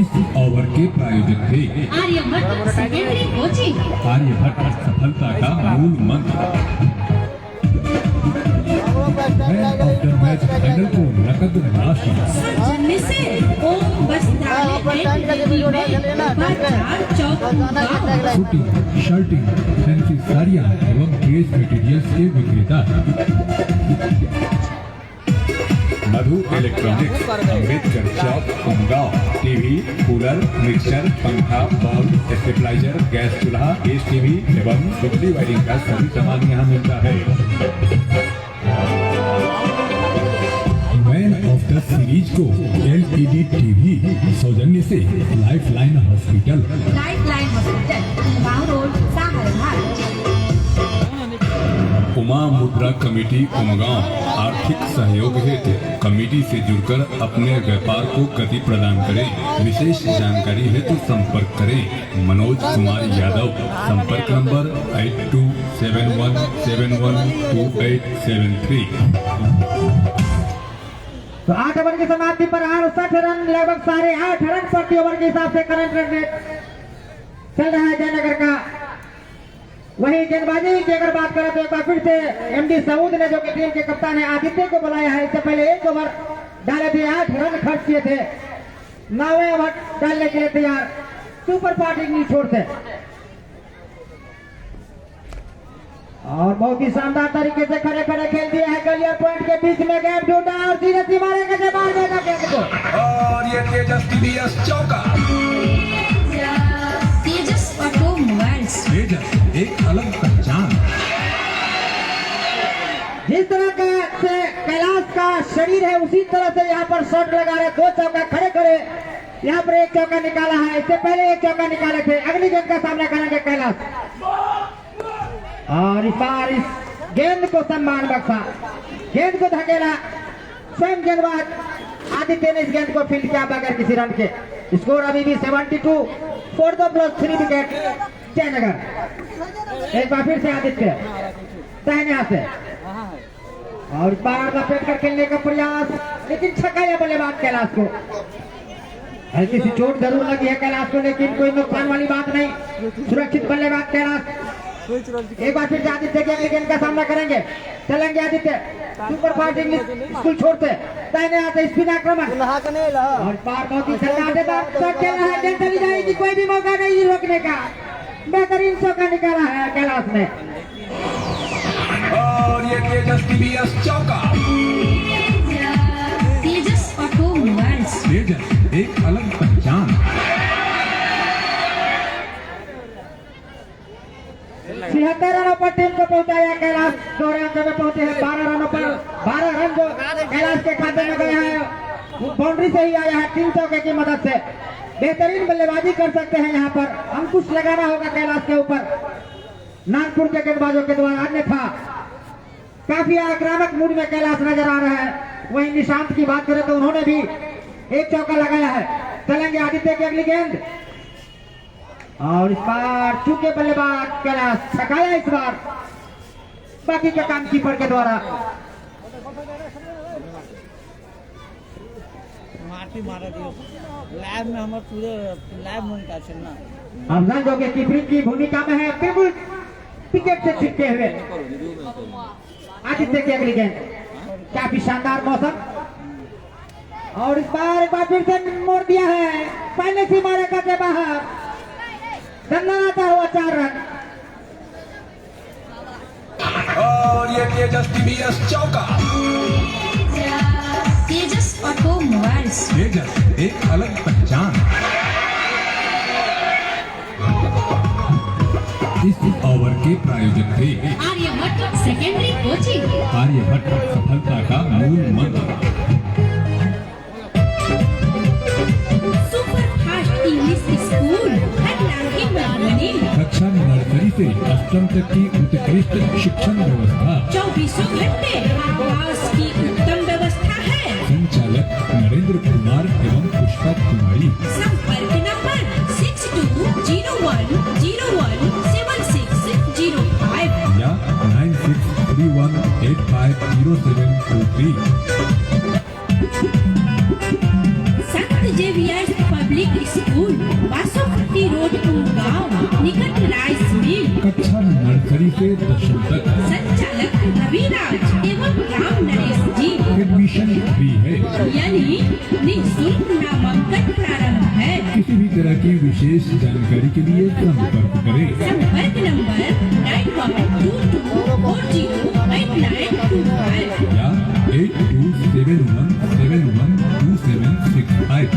इस ओवर के प्रायोजक थे आर्यभट्ट सेकेंडरी कोचिंग। आर्यभट्ट सफलता का मूल मंत्र। Man of the match final को नकद राशि। सौजन्य से ओम वस्त्रालय एंड रेडीमेड बाजार चौक गाँव। शूटिंग, शर्टिंग, फैंसी साड़ियाँ एवं ड्रेस मटेरियल्स के विक्रेता मधु इलेक्ट्रॉनिक्स, अम्बेडकर चौक, उमगांव। टीवी, कूलर, मिक्सर, पंखा, बल्ब, स्टेबलाइजर, गैस चूल्हा, गैस टीवी एवं बिजली वायरिंग का सभी सामान यहाँ मिलता है। मैन ऑफ द सीरीज को LED टीवी सौजन्य से लाइफलाइन हॉस्पिटल। लाइफलाइन हॉस्पिटल, गाँव रोड, साहरहाट। उमा मुद्रा कमेटी उमगांव आर्थिक सहयोग हेतु कमेटी से जुड़कर अपने व्यापार को गति प्रदान करें। विशेष जानकारी हेतु संपर्क करें मनोज कुमार यादव। संपर्क नंबर 8271712873। तो 8 ओवर की समाप्ति पर 68 रन, लगभग 8.5 रन प्रति ओवर के हिसाब से करंट रन रेट चल रहा है जयनगर का। वही गेंदबाजी की अगर बात करें तो एक बार फिर से MD सऊद ने, जो कि टीम के कप्तान है, आदित्य को बुलाया है। इससे पहले 1 ओवर डाले थे, 8 रन खर्च किए थे। 9वें ओवर डालने के लिए तैयार सुपर पार्टी छोड़ से। और बहुत ही शानदार तरीके से खड़े खेल दिया है। गलियर पॉइंट के बीच में गैप टूटा और सीधे मारेगा के बाहर देगा गेंद को। और ये तेजस्वी चौका। तेजस ऑटोमोबाइल्स। तेजस एक अलग पहचान। शरीर है उसी तरह से यहाँ पर शॉट लगा रहे, 2 चौका खड़े खड़े यहाँ पर 1 चौका निकाला है। इससे पहले 1 चौका निकाले थे। अगली गेंद का सामना करेंगे कैलाश, और इस बार इस गेंद को सम्मान बख्शा, गेंद को धकेला स्वयं गेंदबाज आदित्य ने इस गेंद को फील्ड किया बगैर किसी रन के। स्कोर अभी भी 72 for the plus 3 wicket Jaynagar. एक बार फिर से आदित्य दाहिने हाथ से, और इस बार लपेट कर खेलने का प्रयास, लेकिन छक्का या बल्लेबाज कैलाश को। हल्की सी चोट जरूर लगी है कैलाश को, लेकिन कोई नुकसान वाली बात नहीं, सुरक्षित बल्लेबाज कैलाश। एक बार फिर से आदित्य के अगली गेंद का सामना करेंगे, चलेंगे Aditya super fast English school छोड़ते दाहिने हाथ स्पिन आक्रमण, और बार बहुत ही सन्नाटेदार शॉट खेलना है, गेंद चली जाएगी, कोई भी मौका नहीं रोकने का। बेहतरीन चौका निकाला है कैलाश ने, और ये तेजस्वी चौका। तेजस ऑटोमोबाइल्स। तेजस एक अलग पहचान। 76 रनों पर टीम को पहुंचाया कैलाश, दोहरे अंक में पहुंचे हैं। 12 रनों पर 12 रन जो कैलाश के खाते में गए हैं वो बाउंड्री से ही आया है, 3 चौके की मदद से। बेहतरीन बल्लेबाजी कर सकते हैं, यहाँ पर अंकुश लगाना होगा कैलाश के ऊपर नागपुर के गेंदबाजों के द्वारा, अन्यथा काफी आक्रामक मूड में कैलाश नजर आ रहा है। वहीं निशांत की बात करें तो उन्होंने भी 1 चौका लगाया है। चलेंगे आदित्य की अगली गेंद, और इस बार चूके बल्लेबाज कैलाश छकाया इस बार, बाकी का काम कीपर के द्वारा। मारा दियो लैब में हमारे पूरे लैब में का चलना अफजल जो कि कीपिंग की भूमिका में है, बिल्कुल विकेट से चिपके हुए। आदित्य की अगली गेंद, काफी शानदार मौसम, और इस बार एक बार फिर से मोड़ दिया है, पहले से मारे का के बाहर, दंडनाता हुआ 4 रन। और ये तेजस्वी चौका। तेजस ऑटोमोबाइल्स। तेजस एक अलग पहचान। इस ओवर के प्रायोजक थे आर्यभट्ट सेकेंडरी कोचिंग। आर्यभट्ट सफलता का मूल मंत्र। Super fast English school Hatlanki Madhubani. कक्षा नर्सरी से 8वीं तक की उत्कृष्ट शिक्षण व्यवस्था। 24 घंटे आवास की उत्तम व्यवस्था है। संचालक नरेंद्र कुमार एवं पुष्पा कुमारी। संपर्क नंबर 6201017605 या 9631850723। संत Xavier's public school Basopatti road Umgaon निकट राइस मिल। कक्षा नर्सरी से 10वीं तक। संचालक रविराज एवं राम नरेश जी। एडमिशन फ्री है, यानी निःशुल्क नामांकन प्रारंभ है। किसी भी तरह की विशेष जानकारी के लिए संपर्क करें। संपर्क नंबर 9122408925 या 8271712765।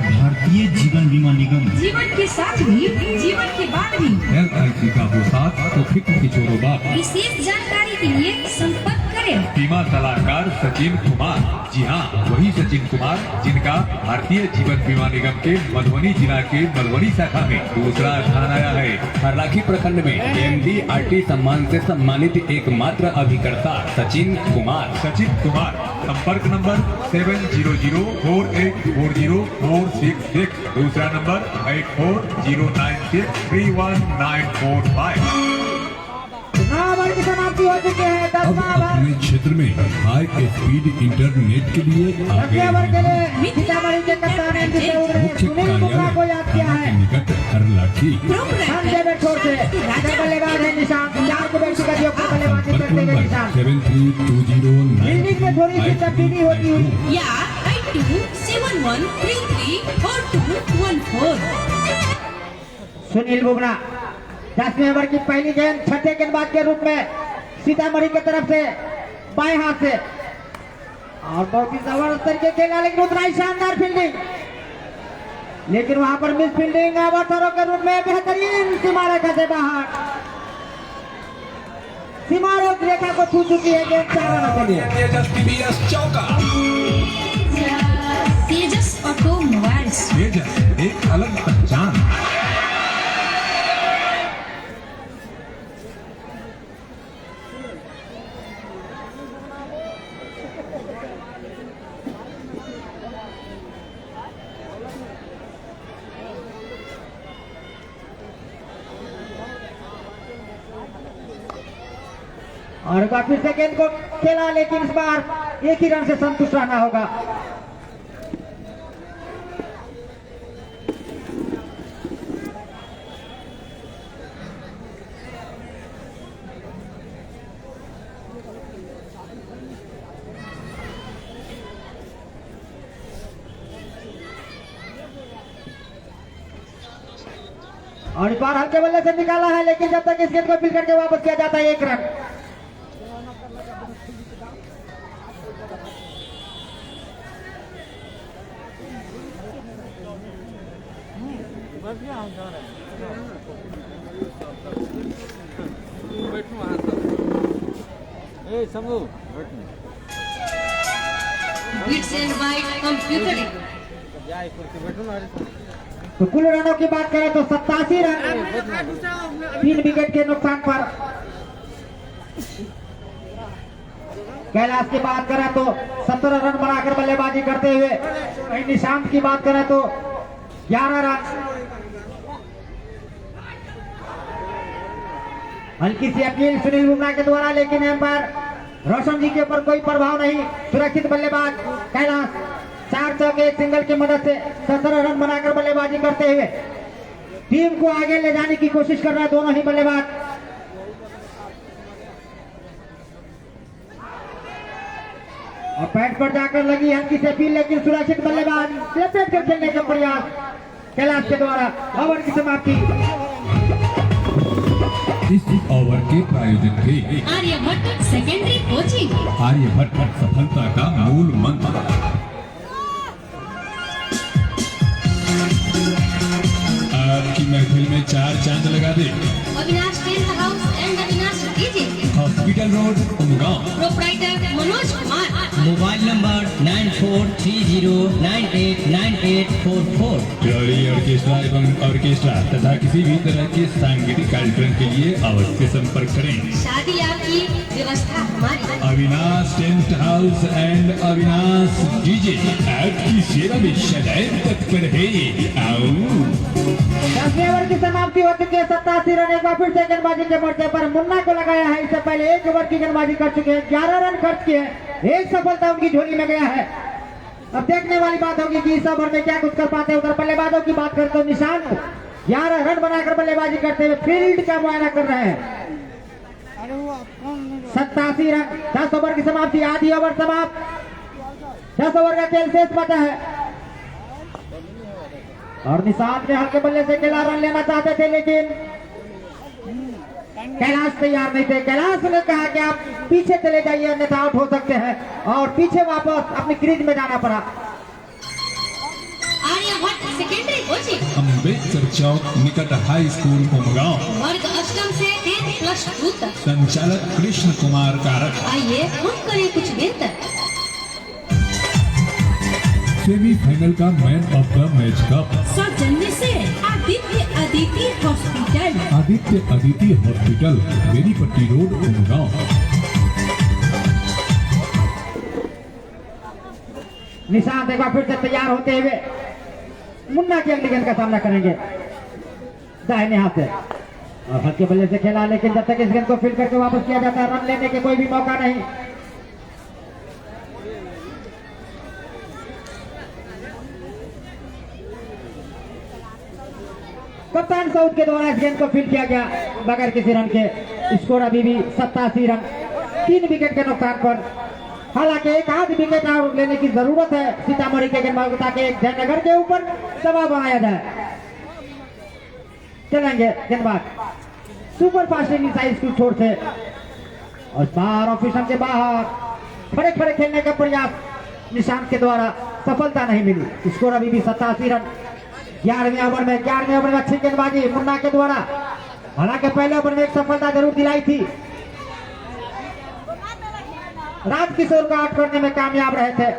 भारतीय जीवन बीमा निगम। जीवन के साथ भी जीवन के बाद भी LIC का वो साथ तो फिक्र की छोड़ो बात। विशेष जानकारी के लिए संपर्क करें। बीमा सलाहकार सचिन कुमार। जी हाँ, वही सचिन कुमार जिनका भारतीय जीवन बीमा निगम के मधुबनी जिला के मधुबनी शाखा में दूसरा स्थान आया है। हरलाखी प्रखंड में MDRT सम्मान से सम्मानित एकमात्र अभिकर्ता सचिन कुमार। संपर्क नंबर 7004840466। दूसरा नंबर 8409631945। ओवर की समाप्ति हो चुकी है। अब 10वां ओवर अपने क्षेत्र में हाई स्पीड इंटरनेट के लिए आगे 10वें ओवर के लिए सीतामढ़ी के कप्तान एमडी चौधरी ने मुख्य सुनील बुमराह को याद किया कार्यालय है। के निकट हरलाखी। संजय बेठोर से राजा बल्लेबाज है निशांत, 4 को व्यक्तिगत योग पर बल्लेबाजी संपर्क करते हुए नंबर निशांत। 732095। फील्डिंग में थोड़ी सी तब्दीली होती हुई या 8271334214। सुनील बुमराह 10वें ओवर की पहली गेंद छठे गेंदबाज के रूप में सीतामढ़ी की तरफ से बाएं हाथ से, और बहुत ही जबरदस्त तरीके खेला, लेकिन उतना ही शानदार फील्डिंग, लेकिन वहां पर मिस फील्डिंग अवसरों के रूप में बेहतरीन सीमा रेखा से बाहर। सीमा रेखा को छू चुकी है गेंद 4 रनों के लिए। तेजस्वी BS चौका। तेजस ऑटोमोबाइल्स। तेजस एक अलग पहचान। और एक बार फिर से गेंद को खेला, लेकिन इस बार एक ही रन से संतुष्ट रहना होगा। और इस बार हल्के बल्ले से निकाला है, लेकिन जब तक इस गेंद को फील्ड करके वापस किया जाता है 1 run. A Shambhu Bits and byte computer. बैठो ना। तो कुल रनों की बात करें तो 87 रन 3 विकेट के नुकसान पर। कैलाश की बात करें तो 17 रन बनाकर बल्लेबाजी करते हुए, वहीं निशांत की बात करें तो 11 रन। हल्की सी अपील सुनील बुमराह के द्वारा, लेकिन एम्पायर रोशन जी के ऊपर कोई प्रभाव नहीं। सुरक्षित बल्लेबाज कैलाश 4 चौके 1 सिंगल की मदद से 17 रन बनाकर बल्लेबाजी करते हुए टीम को आगे ले जाने की कोशिश कर रहा है दोनों ही बल्लेबाज। और पैड पर जाकर लगी हल्की सी अपील, लेकिन सुरक्षित बल्लेबाज लपेट कर खेलने का प्रयास कैलाश के द्वारा। ओवर की समाप्ति। इस ओवर के प्रायोजक थे आर्यभट्ट सेकेंडरी कोचिंग। आर्यभट्ट सफलता का मूल मंत्र। आपकी महफिल में 4 चांद लगा दे। Avinash tent house and Avinash DJ. Hospital road Umgaon. Proprietor Manoj Kumar. Mobile number 9430989844। जोड़ी ऑर्केस्ट्रा एवं ऑर्केस्ट्रा तथा किसी भी तरह के सांगीतिक कार्यक्रम के लिए अवश्य संपर्क करें। शादी आपकी व्यवस्था हमारी। Avinash tent house and Avinash DJ आपकी सेवा में सदैव तत्पर है। आओ 10वें ओवर की समाप्ति हो चुकी है। 87 रन। एक बार फिर से गेंदबाजी के मोर्चे पर मुन्ना को लगाया है। इससे पहले 1 ओवर की गेंदबाजी कर चुके हैं। 11 रन खर्च किए, 1 सफलता उनकी झोली में गया है। अब देखने वाली बात होगी कि इस ओवर में क्या कुछ कर पाते हैं। उधर बल्लेबाजों की बात करते हो, निशांत 11 रन बनाकर बल्लेबाजी करते हुए फील्ड का मुआयना कर रहे हैं। 87 रन। 10 ओवर की समाप्ति। आधी ओवर समाप्त। 10 ओवर का खेल शेष बचा है। और निशांत ने हल्के बल्ले से खेला, रन लेना चाहते थे, लेकिन कैलाश तैयार नहीं थे। कैलाश ने कहा कि आप पीछे चले जाइए, अन्यथा आउट हो सकते हैं, और पीछे वापस अपनी क्रीज में जाना पड़ा। Aryabhatta secondary coaching. अम्बेडकर चौक निकट हाई स्कूल उमगांव। वर्ग 8 से 10+2 तक। संचालक कृष्ण कुमार कारक। आइए हम करें कुछ बेहतर। सेमीफाइनल का man of the match cup सौजन्य से Aditya Aditi hospital. Aditya Aditi hospital, Benipatti road Umgaon. Nishant एक बार फिर से तैयार होते हुए मुन्ना की अगली गेंद का सामना करेंगे दाहिने हाथ से। और हल्के बल्ले से खेला, लेकिन जब तक इस गेंद को फील्ड करके वापस किया जाता है, रन लेने के कोई भी मौका नहीं। कप्तान सऊद के द्वारा इस गेंद को फील्ड किया गया बगैर किसी रन के। स्कोर अभी भी 87 रन 3 विकेट के नुकसान पर। हालांकि एक आध विकेट और लेने की जरूरत है सीतामढ़ी के गेंदबाजों को, ताकि जयनगर के ऊपर दबाव बनाया जाए। चलेंगे गेंदबाज सुपर फास्ट इनिंग स्कूल छोड़ से, और बाहर ऑफिसर के बाहर खड़े खड़े खेलने का प्रयास निशांत के द्वारा, सफलता नहीं मिली। स्कोर अभी भी 87 रन। 11वें ओवर में अच्छी गेंदबाजी मुन्ना के द्वारा। हालांकि पहले ओवर में एक सफलता जरूर दिलाई थी, राजकिशोर को आउट करने में कामयाब रहे थे।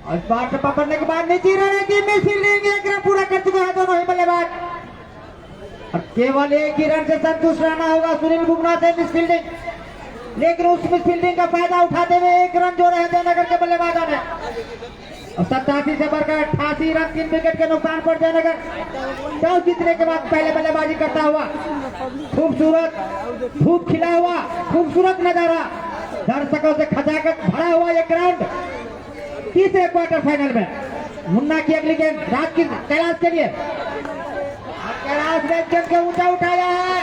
और इस बार पकड़ने के बाद नीचे रहने की मिस फील्डिंग एक रन पूरा कर चुके हैं दोनों ही बल्लेबाज। और केवल एक ही रन से संतुष्ट रहना होगा सुनील बुमराह से मिस फील्डिंग, लेकिन उस मिस फील्डिंग का फायदा उठाते हुए एक रन जोड़े हैं जयनगर के बल्लेबाजों ने। और 87 से बढ़कर 88 रन 3 विकेट के नुकसान पर जयनगर टॉस जीतने के बाद पहले बल्लेबाजी करता हुआ खूबसूरत धूप खिला हुआ खूबसूरत नजारा दर्शकों से खचाखच भरा हुआ ये ग्राउंड तीसरे क्वार्टर फाइनल में मुन्ना की अगली गेंद कैलाश के लिए। कैलाश ने गेंद को ऊंचा उठाया है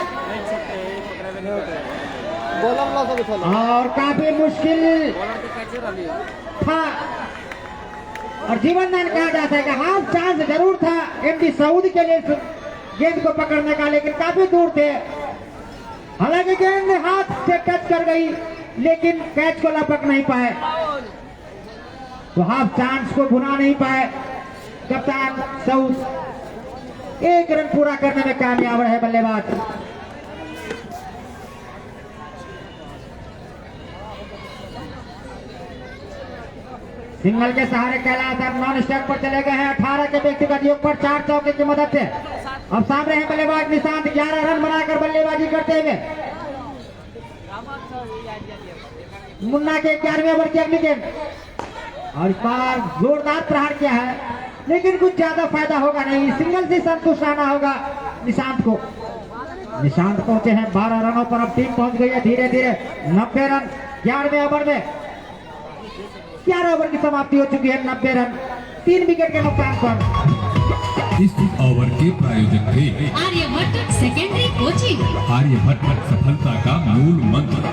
और काफी मुश्किल था और जीवन दान कहा जाता है कि हाफ चांस जरूर था एमडी सऊद के लिए गेंद को पकड़ने का, लेकिन काफी दूर थे। हालांकि गेंद हाथ से टच कर गई लेकिन कैच को लपक नहीं पाए, तो हाफ चांस को भुना नहीं पाए कप्तान सऊद। एक रन पूरा करने में कामयाब रहे बल्लेबाज। सिंगल के सहारे कैलाश अब नॉन स्टॉप पर चले गए हैं 18 के व्यक्तिगत योग पर 4 चौके की मदद से। अब सामने है बल्लेबाज निशांत 11 रन बनाकर बल्लेबाजी करते हुए। मुन्ना के 11वें ओवर की अगली गेंद और इस बार जोरदार प्रहार किया है, लेकिन कुछ ज्यादा फायदा होगा नहीं। सिंगल से संतुष्ट रहना होगा निशांत को। निशांत पहुंचे हैं 12 रनों पर, अब टीम पहुंच गई है धीरे धीरे 90 रन 11वें ओवर में। 11 ओवर की समाप्ति हो चुकी है, 90 रन 3 विकेट के नुकसान पर। इस ओवर के प्रायोजक थे आर्यभट्ट सेकेंडरी कोचिंग। आर्यभट्ट सफलता का मूल मंत्र।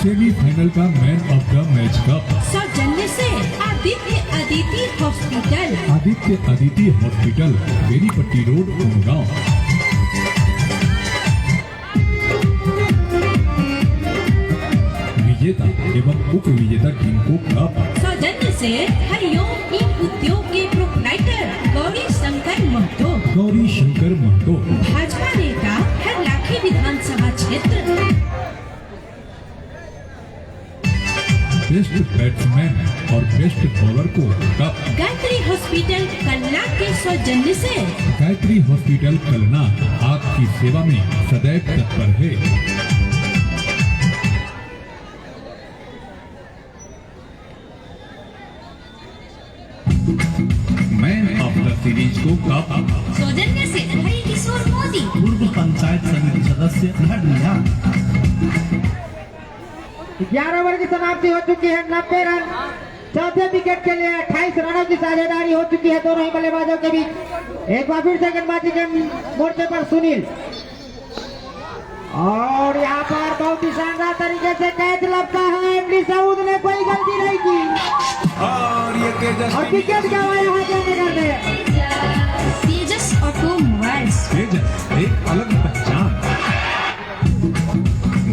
सेमीफाइनल का man of the match cup सौजन्य से Aditya Aditi hospital. Aditya Aditi hospital, Benipatti road, Umgaon. विजेता एवं उप विजेता टीम को कप सौजन्य से हरिओम इन उद्योग के प्रोप्राइटर गौरी शंकर महतो। गौरी शंकर महतो भाजपा नेता हरलाखी विधानसभा क्षेत्र। बेस्ट बैट्समैन और बेस्ट बॉलर को कप गायत्री हॉस्पिटल कलना के सौजन्य से। गायत्री हॉस्पिटल कलना आपकी सेवा में सदैव तत्पर है। मैन ऑफ द सीरीज को कप सौजन्य से हरि किशोर मोदी। पूर्व पंचायत समिति सदस्य धन्यवाद। 11 ओवर की समाप्ति हो चुकी है, 90 रन। चौथे विकेट के लिए 28 रनों की साझेदारी हो चुकी है दोनों ही बल्लेबाजों के बीच। एक बार फिर से गेंदबाजी के मोर्चे पर सुनील, और यहाँ पर बहुत ही शानदार तरीके से कैच लगता है। एमडी सऊद ने कोई गलती नहीं की और ये और विकेट गंवाया है जयनगर ने। तेजस ऑटोमोबाइल्स। तेजस एक अलग पहचान।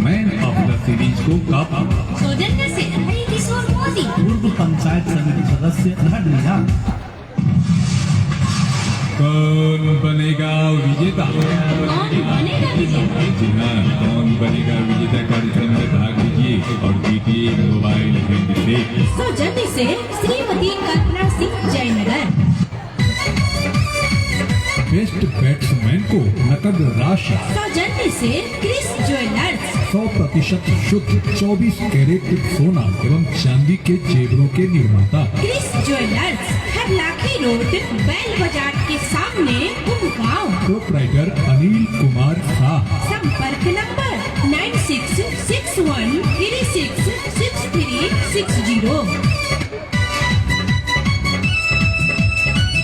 मैन ऑफ द सीरीज को कप सौजन्य से हरि किशोर मोदी। पूर्व पंचायत समिति सदस्य धन्यवाद। कौन बनेगा विजेता? कौन बनेगा विजेता? जी हाँ, कौन बनेगा विजेता कार्यक्रम में भाग लीजिए और जीतिए मोबाइल गेम से। सौजन्य से श्रीमती कल्पना सिंह जयनगर। बेस्ट बैट्समैन को नकद राशि। सौजन्य से क्रिस ज्वेलर्स। 100% शुद्ध 24 कैरेट सोना एवं चांदी के जेवरों के निर्माता क्रिस ज्वेलर्स, हरलाखी रोड, बैल बाजार के सामने, उमगांव। प्रोप्राइटर अनिल कुमार शाह। संपर्क नंबर 9661366360।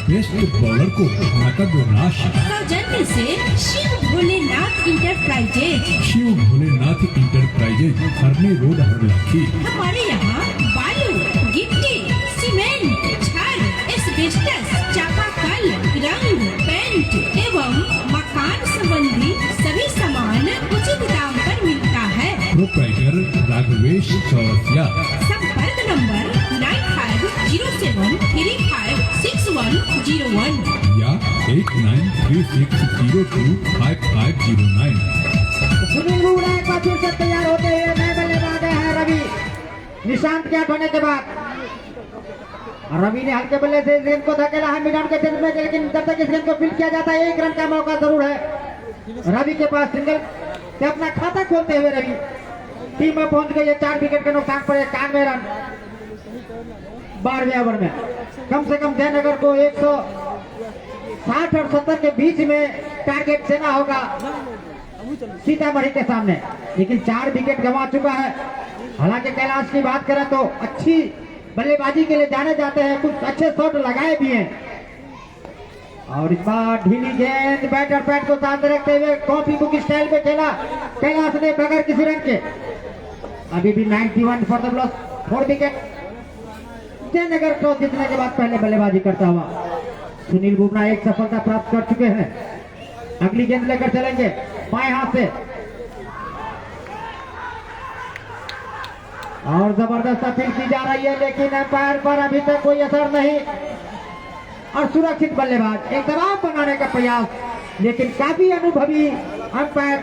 बेस्ट बॉलर को नकद राशि। सौजन्य से Shiv Bholenath enterprises. Shiv Bholenath enterprises, Harne road, Harlakhi. हमारे यहाँ बालू, गिट्टी, सीमेंट, छड़, एस्बेस्टस, चापाकल, रंग, पेंट एवं मकान संबंधी सभी सामान उचित दाम पर मिलता है। प्रोप्राइटर राघवेश चौरसिया। संपर्क नंबर 9507356101 या 8936025509। सुनील निशांत के आउट होने के बाद रवि ने हल्के बल्ले से इस गेंद को धकेला है मिडाउन के क्षेत्र में, लेकिन जब तक इस गेंद को फील्ड किया जाता है 1 रन का मौका जरूर है रवि के पास। सिंगल से अपना खाता खोलते हुए रवि टीम में पहुंच गई है 4 विकेट के नुकसान पर 91 रन 12वें ओवर में। कम से कम जयनगर को 160 और 70 के बीच में टारगेट देना होगा सीतामढ़ी के सामने, लेकिन 4 विकेट गंवा चुका है। हालांकि कैलाश की बात करें तो अच्छी बल्लेबाजी के लिए जाने जाते हैं, कुछ अच्छे शॉट लगाए भी हैं। और इस बार ढीली गेंद बैटर पैड को साथ रखते हुए कॉपी बुक स्टाइल में खेला कैलाश ने बगैर किसी रन के। अभी भी 91 for the loss 4 wicket. Jaynagar toss जीतने के बाद पहले बल्लेबाजी करता हुआ सुनील बुमरा एक सफलता प्राप्त कर चुके हैं। अगली गेंद लेकर चलेंगे बाएं हाथ से और जबरदस्त अपील की जा रही है, लेकिन अंपायर पर अभी तक कोई असर नहीं और सुरक्षित बल्लेबाज एक दबाव बनाने का प्रयास, लेकिन काफी अनुभवी umpire.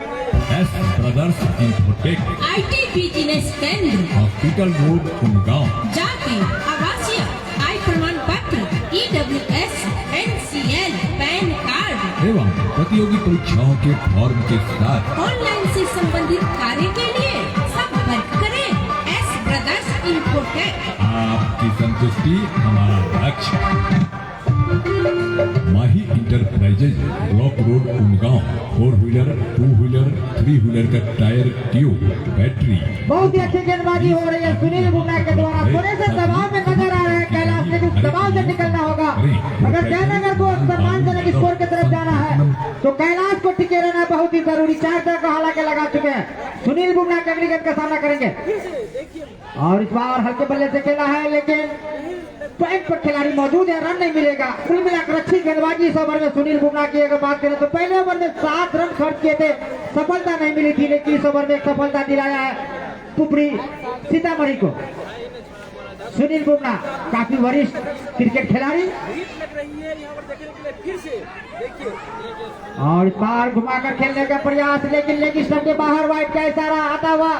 S brothers infotech IT business केंद्र, हॉस्पिटल रोड उमगांव, जाति आवासीय, आय प्रमाण पत्र, EWS, NCL, पैन कार्ड एवं प्रतियोगी परीक्षाओं के फॉर्म के साथ ऑनलाइन से संबंधित कार्य के लिए संपर्क करें एस ब्रदर्स इन्फोटेक। आपकी संतुष्टि हमारा लक्ष्य। Mahi enterprises block road Umgaon 4 wheeler 2 wheeler 3 wheeler का टायर ट्यूब बैटरी। बहुत ही अच्छी गेंदबाजी हो रही है सुनील बुमरा के द्वारा, थोड़े से दबाव में नजर आ रहे हैं कैलाश, लेकिन उस दबाव से निकलना होगा। अगर जयनगर को सम्मानजनक स्कोर की तरफ जाना है तो कैलाश को टिके रहना बहुत ही जरूरी। 4 तक का हालांकि लगा चुके हैं। सुनील बुमरा के अगली गेंद का सामना करेंगे और इस बार हल्के बल्ले से खेला है, लेकिन पॉइंट पर खिलाड़ी मौजूद है, रन नहीं मिलेगा। कुल मिलाकर अच्छी गेंदबाजी इस ओवर में सुनील बुमरा की अगर बात करें तो पहले ओवर में 7 रन खर्च किए थे, सफलता नहीं मिली थी, लेकिन इस ओवर में एक सफलता दिलाया है पुपरी सीतामढ़ी को। सुनील बुमरा काफी वरिष्ठ क्रिकेट खिलाड़ी और इस बार घुमाकर खेलने का प्रयास, लेकिन लेग स्टंप के बाहर वाइड का इशारा आता हुआ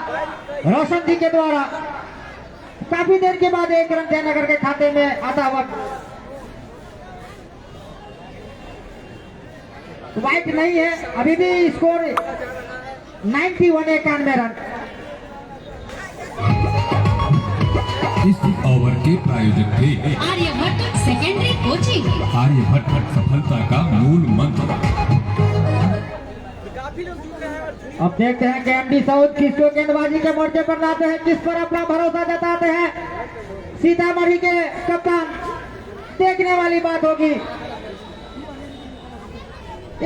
रोशन जी के द्वारा। काफी देर के बाद 1 रन जयनगर के खाते में आता हुआ। वाइट नहीं है, अभी भी स्कोर 91 91 रन। इस ओवर के प्रायोजक थे आर्यभट्ट सेकेंडरी कोचिंग। आर्यभट्ट सफलता का मूल मंत्र। अब देखते हैं कि एमडी साउथ किसको गेंदबाजी के मोर्चे पर लाते हैं, किस पर अपना भरोसा जताते हैं सीतामढ़ी के कप्तान। देखने वाली बात होगी।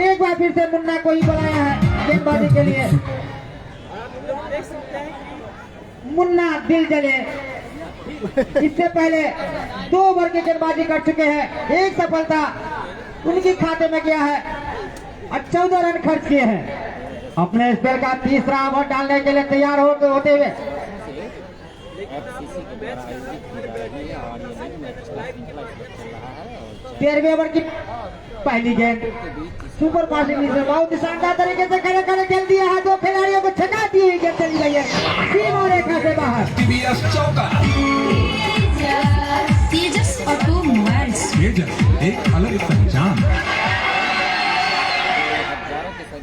एक बार फिर से मुन्ना को ही बुलाया है गेंदबाजी के लिए। मुन्ना दिल जले इससे पहले 2 ओवर की गेंदबाजी कर चुके हैं, 1 सफलता उनके खाते में गया है और 14 रन खर्च किए हैं। अपने स्पेल का तीसरा ओवर डालने के लिए तैयार होते हुए तेरहवें ओवर की पहली गेंद सुपर पासिंग से बहुत शानदार तरीके से खड़े खड़े खेल दिया है। 2 खिलाड़ियों को छका दी हुई गेंद चली गई है सीमा रेखा से बाहर। तेजस ऑटोमोबाइल्स, तेजस एक अलग पहचान।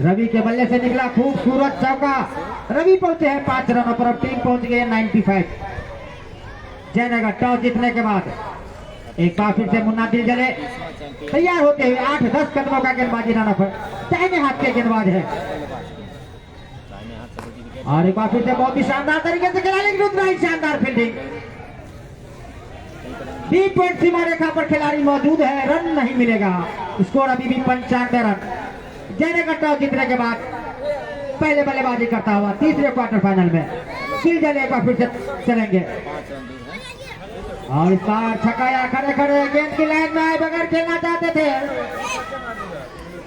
रवि के बल्ले से निकला खूबसूरत चौका। रवि पहुंचे हैं 5 रनों पर, अब टीम पहुंच गई है 95। जयनगर टॉस जीतने के बाद एक बार फिर से मुन्ना दिल जले तैयार होते हुए 8-10 कदमों का गेंदबाजी रन पर दाहिने हाथ के गेंदबाज है और एक बार फिर से बहुत ही शानदार तरीके से खेला, लेकिन उतना ही शानदार फील्डिंग। डीप पॉइंट सीमा रेखा पर खिलाड़ी मौजूद है, रन नहीं मिलेगा। स्कोर अभी भी 95 रन। जयनगर टॉस जीतने के बाद पहले बल्लेबाजी करता हुआ तीसरे क्वार्टर फाइनल में दिल जले एक बार फिर से चलेंगे और इस बार छकाया खड़े खड़े गेंद की लाइन में आए बगैर खेलना चाहते थे,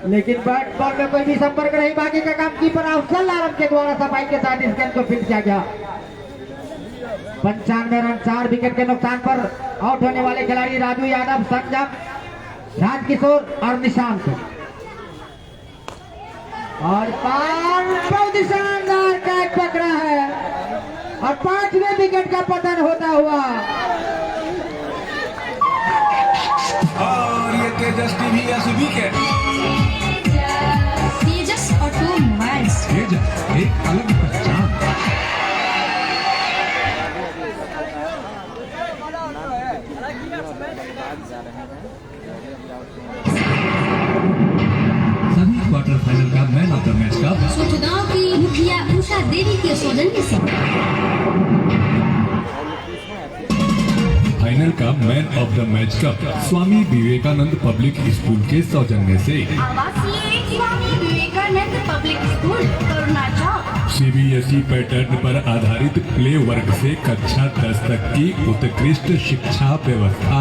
लेकिन बैट बॉल में कोई भी संपर्क नहीं। बाकी का काम कीपर अफजल आलम के द्वारा सफाई के साथ इस गेंद को फील्ड किया गया। 95 रन 4 विकेट के नुकसान पर आउट होने वाले खिलाड़ी राजू यादव, संजम, राजकिशोर और निशांत। और बहुत ही शानदार कैच पकड़ा है और 5वें विकेट का पतन होता हुआ। और ये तेजस्वी विकेट। तेजस ऑटोमोबाइल्स तेजस एक अलग पहचान। सभी क्वार्टर फाइनल का मैन ऑफ द मैच का सोचगांव की मुखिया उषा देवी के सौजन्य से फाइनल का man of the match cup Swami Vivekananda public school के सौजन्य से आवासीय Swami Vivekananda public school Karuna Chowk CBSE pattern पर आधारित प्ले वर्ग से कक्षा 10 तक की उत्कृष्ट शिक्षा व्यवस्था।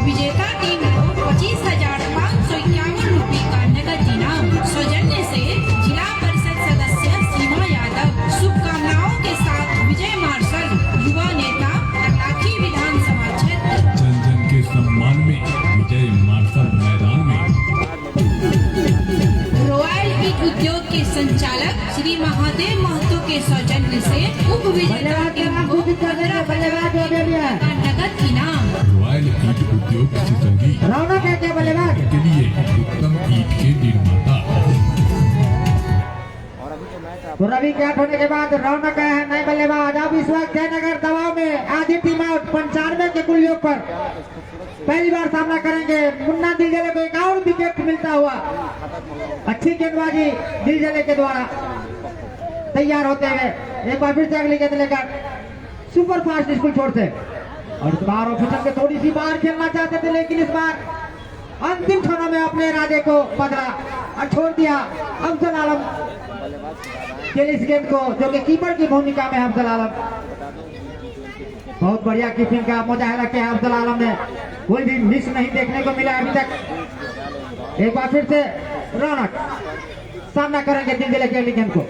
विजेता टीम को 25,551 रुपए का नगद इनाम। सौजन्य से जिला परिषद सदस्य सीमा यादव। शुभकामनाओं के साथ विजय मार्शल, युवा नेता, तलाठी विधानसभा क्षेत्र। जन जन के सम्मान में विजय मार्शल मैदान में। रॉयल ईट उद्योग के संचालक श्री महादेव महतो के सौजन्य से उप विजेता टीम को 15,000 का नगद इनाम। रॉयल ईट उद्योग सितंगी रौनक है क्या बल्लेबाज? के लिए उत्तम ईट के निर्माता। तो रवि के आउट होने के बाद रौनक है नए बल्लेबाज। अब इस वक्त जयनगर दबाव में आधी टीम आउट 95 के कुल योग पर पहली बार सामना करेंगे। मुन्ना दिलजले को 51 विकेट मिलता हुआ। अच्छी गेंदबाजी दिलजले के द्वारा तैयार होते हुए एक बार फिर से अगली गेंद लेकर सुपर फास्ट स्कूल छोड़ से। और इस बार ऑफिसर के थोड़ी सी बाहर खेलना चाहते थे, लेकिन इस बार अंतिम क्षणों में अपने राजे को पकड़ा और छोड़ दिया अफजल आलम के इस गेंद को, जो कि कीपर की भूमिका में अफजल आलम। बहुत बढ़िया कीपिंग का मुजाहिरा किया अफजल आलम ने, कोई भी मिस नहीं देखने को मिला अभी तक। एक बार फिर से रौनक सामना करेंगे दिलजले के गेंद को।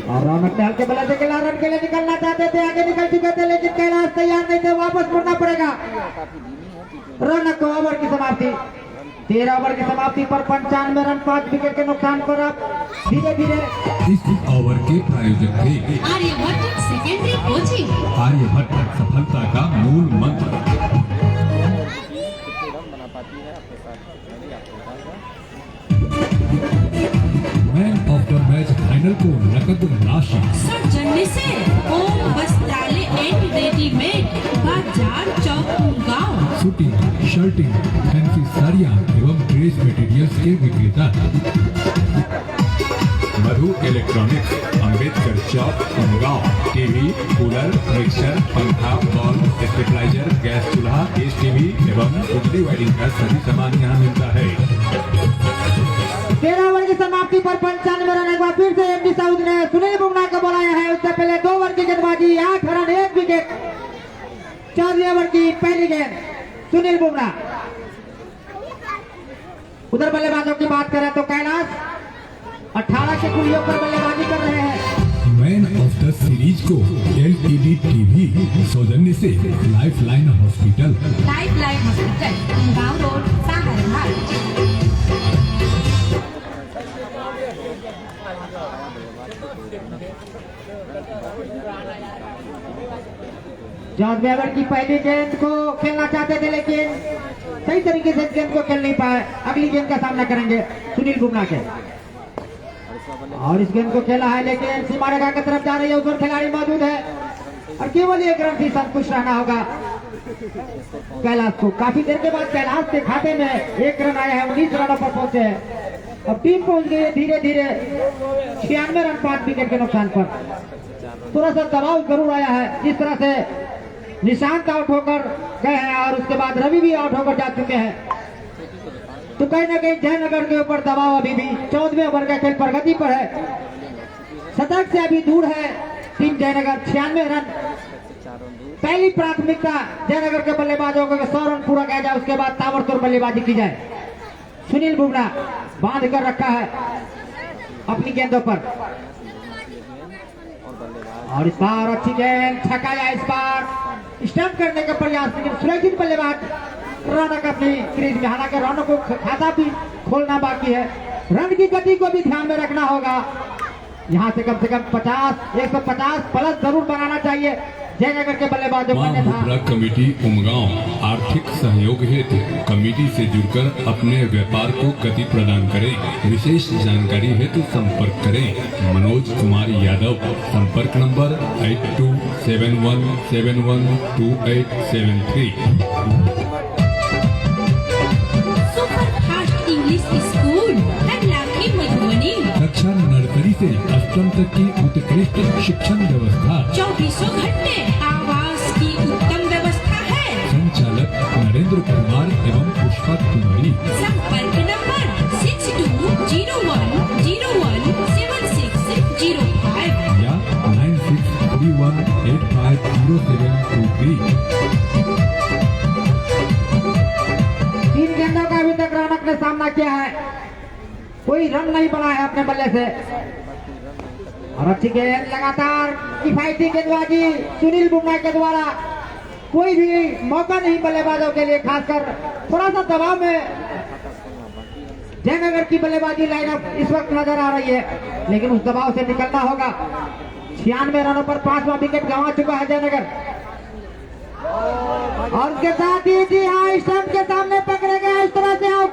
और रौनक ने हल्के बल्ले से खेला, रन के लिए निकलना चाहते थे, आगे निकल चुके थे, लेकिन कैलाश तैयार नहीं थे, वापस मुड़ना पड़ेगा। रौनक को ओवर की समाप्ति, 13 ओवर की समाप्ति पर 95 रन 5 विकेट के नुकसान पर अब धीरे धीरे इस ओवर के प्रायोजक थे आर्यभट्ट सेकेंडरी कोचिंग। आर्यभट्ट सफलता का मूल मंत्र। Man of the match final को नकद राशि। सौजन्य से ओम वस्त्रालय एंड रेडीमेड, बाजार चौक गाँव। शूटिंग, शर्टिंग, फैंसी साड़ियाँ एवं ड्रेस मटेरियल्स के विक्रेता मधु इलेक्ट्रॉनिक्स, अम्बेडकर चौक, गाँव। टीवी, कूलर, मिक्सर, पंखा, बल्ब, स्टेबलाइजर, गैस चूल्हा, गैस टीवी एवं बिजली वायरिंग का सभी सामान यहाँ मिलता है। 13 ओवर की समाप्ति पर 95 रन। एक बार फिर से एमडी साउथ ने सुनील बुमराह को बुलाया है। उससे पहले 2 ओवर की गेंदबाजी, 8 रन 1 विकेट। 14 ओवर की पहली गेंद सुनील बुमराह। उधर बल्लेबाजों की बात करें तो कैलाश 18 के कुल योग पर बल्लेबाजी कर रहे हैं। मैन ऑफ द सीरीज को LED टीवी सौजन्य से life line hospital. Life line hospital, गाँव रोड, सहारनपुर। जॉर्ज वेबर की पहली गेंद को खेलना चाहते थे, लेकिन सही तरीके से इस गेंद को खेल नहीं पाए। अगली गेंद का सामना करेंगे सुनील बुमराह के। और इस गेंद को खेला है, लेकिन सीमा रेखा की तरफ जा रही है, उस पर खिलाड़ी मौजूद है और केवल 1 रन से संतुष्ट रहना होगा कैलाश को। काफी देर के बाद कैलाश के खाते में 1 रन आया है, 19 रनों पर पहुंचे हैं। अब टीम पहुंच गई है धीरे धीरे 96 रन 5 विकेट के नुकसान पर। थोड़ा सा दबाव जरूर आया है, जिस तरह से निशांत आउट होकर गए हैं और उसके बाद रवि भी आउट होकर जा चुके हैं, तो कहीं ना कहीं जयनगर के ऊपर दबाव अभी भी 14वें ओवर का खेल प्रगति पर है। शतक से अभी दूर है टीम जयनगर, 96 रन। पहली प्राथमिकता जयनगर के बल्लेबाजों को 100 रन पूरा किया जाए, उसके बाद ताबड़तोड़ बल्लेबाजी की जाए। सुनील बुमराह बांध कर रखा है अपनी गेंदों पर, और इस बार अच्छी गेंद, छकाया इस बार, स्टंप करने का प्रयास, लेकिन सुरक्षित बल्लेबाज रौनक अपनी क्रीज में। हालांकि रौनक को खाता भी खोलना बाकी है, रन की गति को भी ध्यान में रखना होगा यहाँ से कम 150 प्लस जरूर बनाना चाहिए जयनगर के बल्लेबाजों मां का मुद्रा कमेटी उमगांव आर्थिक सहयोग हेतु कमेटी से जुड़कर अपने व्यापार को गति प्रदान करें। विशेष जानकारी हेतु संपर्क करें मनोज कुमार यादव। संपर्क number 8271712873। Super fast English school लाठी मधुबनी। कक्षा नर्सरी से अष्टम तक की उत्कृष्ट शिक्षण व्यवस्था। 24 घंटे आवास की उत्तम व्यवस्था है। संचालक नरेंद्र कुमार एवं पुष्पा कुमारी। संपर्क नंबर 6201017605 या 9631850723। 3 गेंदों का अभी तक रौनक ने सामना किया है, कोई रन नहीं बना है अपने बल्ले से। और अच्छी गेंद लगातार किफायती गेंदबाजी सुनील बुमराह के द्वारा, कोई भी मौका नहीं बल्लेबाजों के लिए, खासकर थोड़ा सा दबाव में जयनगर की बल्लेबाजी लाइनअप इस वक्त नजर आ रही है, लेकिन उस दबाव से निकलना होगा। 96 रनों पर 5वां विकेट गंवा चुका है जयनगर। और उसके साथ ही जी हाँ, स्टंप के सामने पकड़े गए, इस तरह से आउट।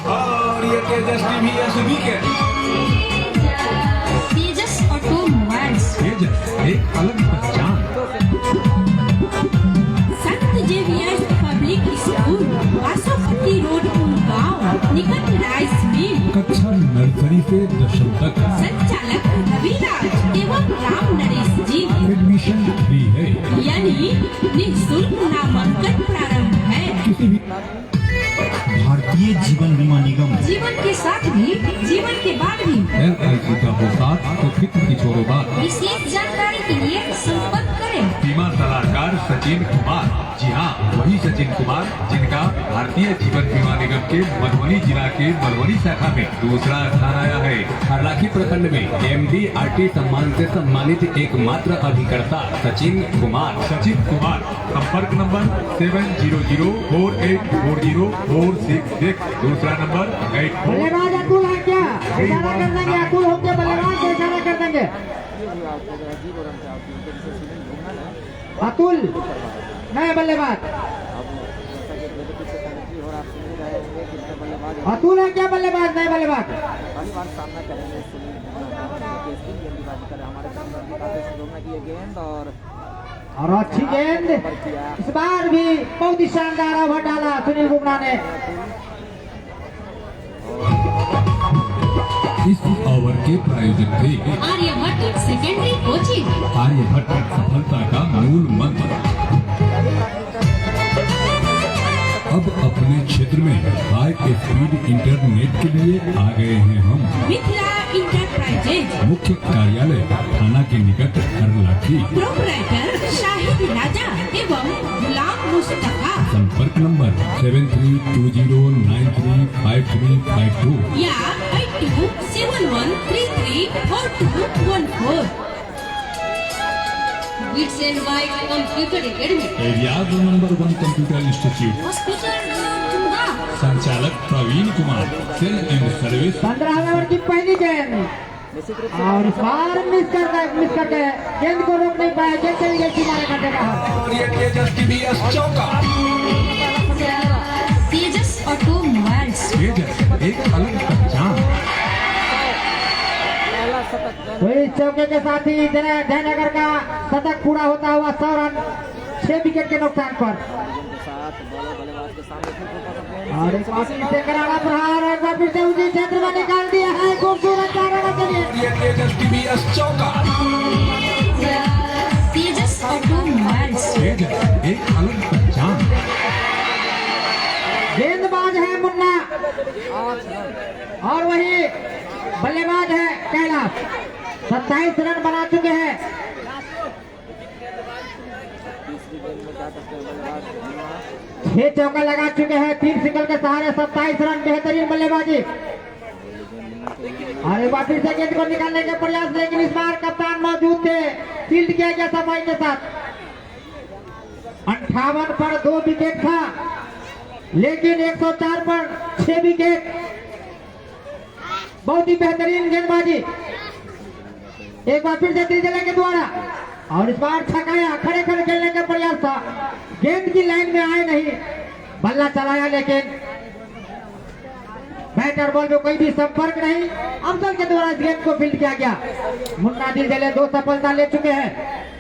और ये तेजस्वी भी ऐसे विकेट। तेजस ऑटोमोबाइल्स। तेजस एक अलग पहचान। संत Xavier's public school Basopatti road Umgaon निकट राइस मिल। कक्षा नर्सरी से दशम तक संचालक रविराज एवं राम नरेश जी। एडमिशन फ्री है। यानी निःशुल्क नामांकन प्रारंभ है। किसी भी भारतीय जीवन बीमा निगम जीवन के साथ भी जीवन के बाद भी LIC का हो साथ तो फिक्र की छोड़ो बात। विशेष जानकारी के लिए संपर्क करें। बीमा सलाहकार सचिन कुमार। जी हाँ, वही सचिन कुमार जिनका भारतीय जीवन बीमा निगम के मधुबनी जिला के मधुबनी शाखा में दूसरा स्थान आया है। हरलाखी प्रखंड में MDRT सम्मान से सम्मानित एकमात्र अभिकर्ता सचिन कुमार। संपर्क नंबर 7004840466। दूसरा नंबर 84। बल्लेबाज अतुल है क्या? इशारा कर देंगे, अतुल होके बल्लेबाज को इशारा कर देंगे। अतुल नया बल्लेबाज। अतुल है क्या बल्लेबाज? नए बल्लेबाज। और अच्छी गेंद इस बार भी बहुत ही शानदार ओवर डाला सुनील बुमराह ने। इस ओवर के प्रायोजक थे आर्यभट्ट सेकेंडरी कोचिंग। आर्यभट्ट सफलता का मूल मंत्र। अब अपने क्षेत्र में हाई स्पीड इंटरनेट के लिए आ गए हैं हम। मिथिला इंटरप्राइजेज। मुख्य कार्यालय थाना के निकट हरलाखी। प्रोपराइटर शाहिद राजा एवं गुलाम मुस्तफा। संपर्क नंबर 7320935352 या 8271334214। Bits and Bytes Computer Academy। Area's number 1 computer institute. Hospital Umgaon. संचालक Praveen Kumar. Sale and service. 15 over की पहली गेंद और इस बार मिस कर गए, गेंद को रोक नहीं पाया, गेंद चली गई सीमा रेखा के बाहर। और ये तेजस की भी चौका। तेजस ऑटोमोबाइल्स। तेजस एक अलग पहचान। तो इस चौके के साथ ही जयनगर का शतक पूरा होता हुआ 100 रन 6 विकेट के नुकसान पर। और एक बार फिर से करारा प्रहार, एक बार फिर से उसी क्षेत्र में निकाल दिया है, खूबसूरत 4 रनों के लिए। ये तेजस की भी चौका। तेजस ऑटोमोबाइल्स। तेजस एक अलग पहचान। गेंदबाज है मुन्ना और वही बल्लेबाज है कैलाश। 27 रन बना चुके हैं। 6 चौका लगा चुके हैं, 3 सिंगल के सहारे 27 रन, बेहतरीन बल्लेबाजी। और एक बार फिर से गेंद को निकालने के प्रयास, लेकिन इस बार कप्तान मौजूद थे, फील्ड किया गया सफाई के साथ। 58 पर 2 विकेट था, लेकिन 104 पर 6 विकेट। बहुत ही बेहतरीन गेंदबाजी, एक बार फिर से त्रिजला के द्वारा, और इस बार छकाया, खड़े खड़े खेलने का प्रयास था, गेंद की लाइन में आए नहीं, बल्ला चलाया लेकिन बैट और बॉल में कोई भी संपर्क नहीं। अफजल के द्वारा इस गेंद को फील्ड किया गया। मुन्ना दिलजले 2 सफलता ले चुके हैं,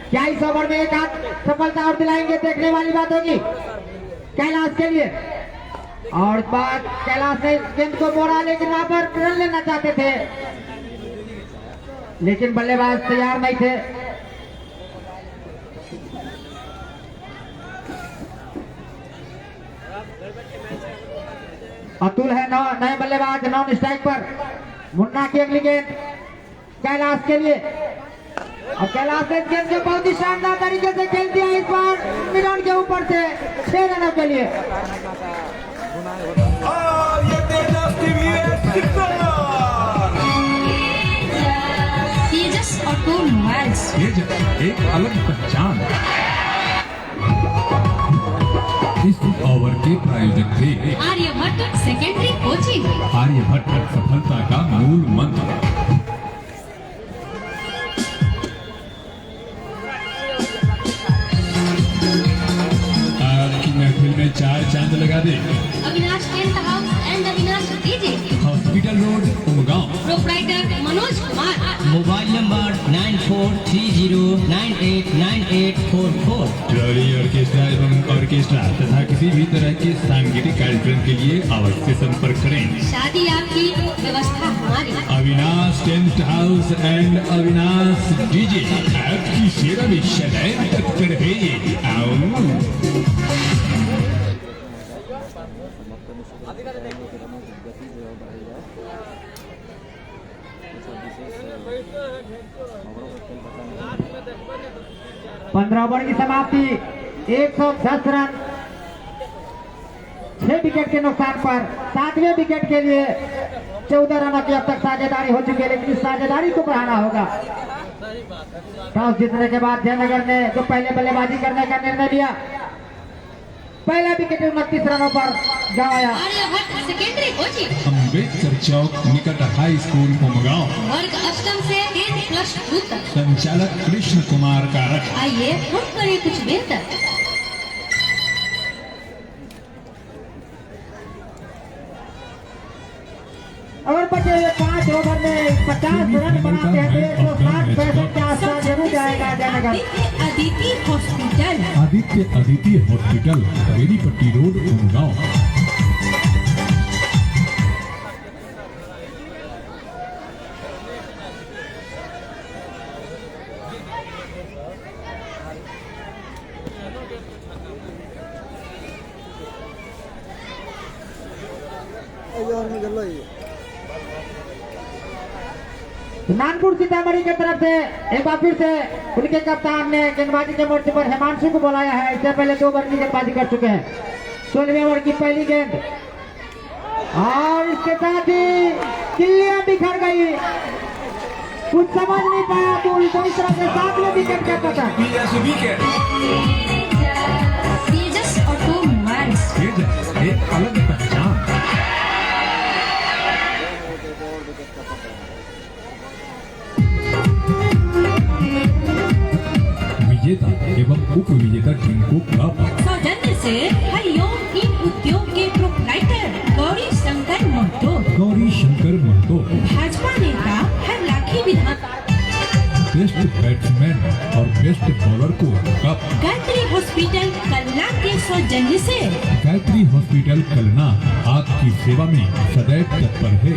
क्या इस ओवर में एक आध सफलता और दिलाएंगे, देखने वाली बात होगी कैलाश के लिए। और इस बार कैलाश ने गेंद को मोड़ा, लेकिन वहां पर रन लेना चाहते थे, लेकिन बल्लेबाज तैयार नहीं थे। अतुल है नए बल्लेबाज नॉन स्ट्राइक पर। मुन्ना की अगली गेंद कैलाश के लिए, और कैलाश ने गेंद को बहुत ही शानदार तरीके से खेल दिया, इस बार मिडन के ऊपर से 6 रनों के लिए। तेजस ऑटोमोबाइल्स, तेजस एक अलग पहचान। इस ओवर के प्रायोजक थे आर्यभट्ट सेकेंडरी कोचिंग। आर्यभट्ट सफलता का मूल मंत्र। आपकी महफिल में 4 चांद लगा दे। Avinash tent house and Avinash DJ, hospital road Umgaon. Proprietor Manoj Kumar. Mobile number 9430989844। Trolley orchestra एवं ऑर्केस्ट्रा तथा किसी भी तरह के सांगीतिक कार्यक्रम के लिए अवश्य संपर्क करें। शादी आपकी, व्यवस्था हमारी। Avinash tent house and Avinash DJ आपकी सेवा में सदैव तत्पर है। आओ 15 ओवर की समाप्ति, 110 रन 6 विकेट के नुकसान पर। 7वें विकेट के लिए 14 रनों की अब तक साझेदारी हो चुकी है, लेकिन इस साझेदारी को बढ़ाना होगा। टॉस जीतने के बाद जयनगर ने जो पहले बल्लेबाजी करने का निर्णय लिया, पहला विकेट 29 रनों पर गंवाया। आर्यभट्ट सेकेंडरी कोचिंग, अम्बेडकर चौक निकट हाई स्कूल उमगांव। वर्ग अष्टम से 10+2 तक। संचालक कृष्ण कुमार कारक। आइए हम करें कुछ बेहतर। और बचे हुए 5 ओवर में 50 रन बनाते हैं तो 160 के आसपास जरूर जाएगा Jaynagar. Aditi hospital, Aditya hospital, Benipatti road Umgaon. Nanpur Sitamarhi की तरफ से एक बार फिर से उनके कप्तान ने गेंदबाजी के मोर्चे पर हिमांशु को बुलाया है। इससे पहले 2 ओवर की गेंदबाजी कर चुके हैं। 16वें ओवर की पहली गेंद, और इसके साथ ही किल्लियां बिखर गई, कुछ समझ नहीं पाया तो इस तरह से 7वें विकेट कहता था। तेजस ऑटोमोबाइल्स, तेजस एक अलग पहचान। विजेता एवं उप विजेता टीम को कप। सौजन्य से हरिओम इन उद्योग के प्रोप्राइटर गौरी शंकर महतो। भाजपा नेता हर लाठी विधान। बेस्ट बैट्समैन और बेस्ट बॉलर को कप। गायत्री हॉस्पिटल कलना के सौजन्य से। गायत्री हॉस्पिटल कलना आपकी सेवा में सदैव तत्पर है।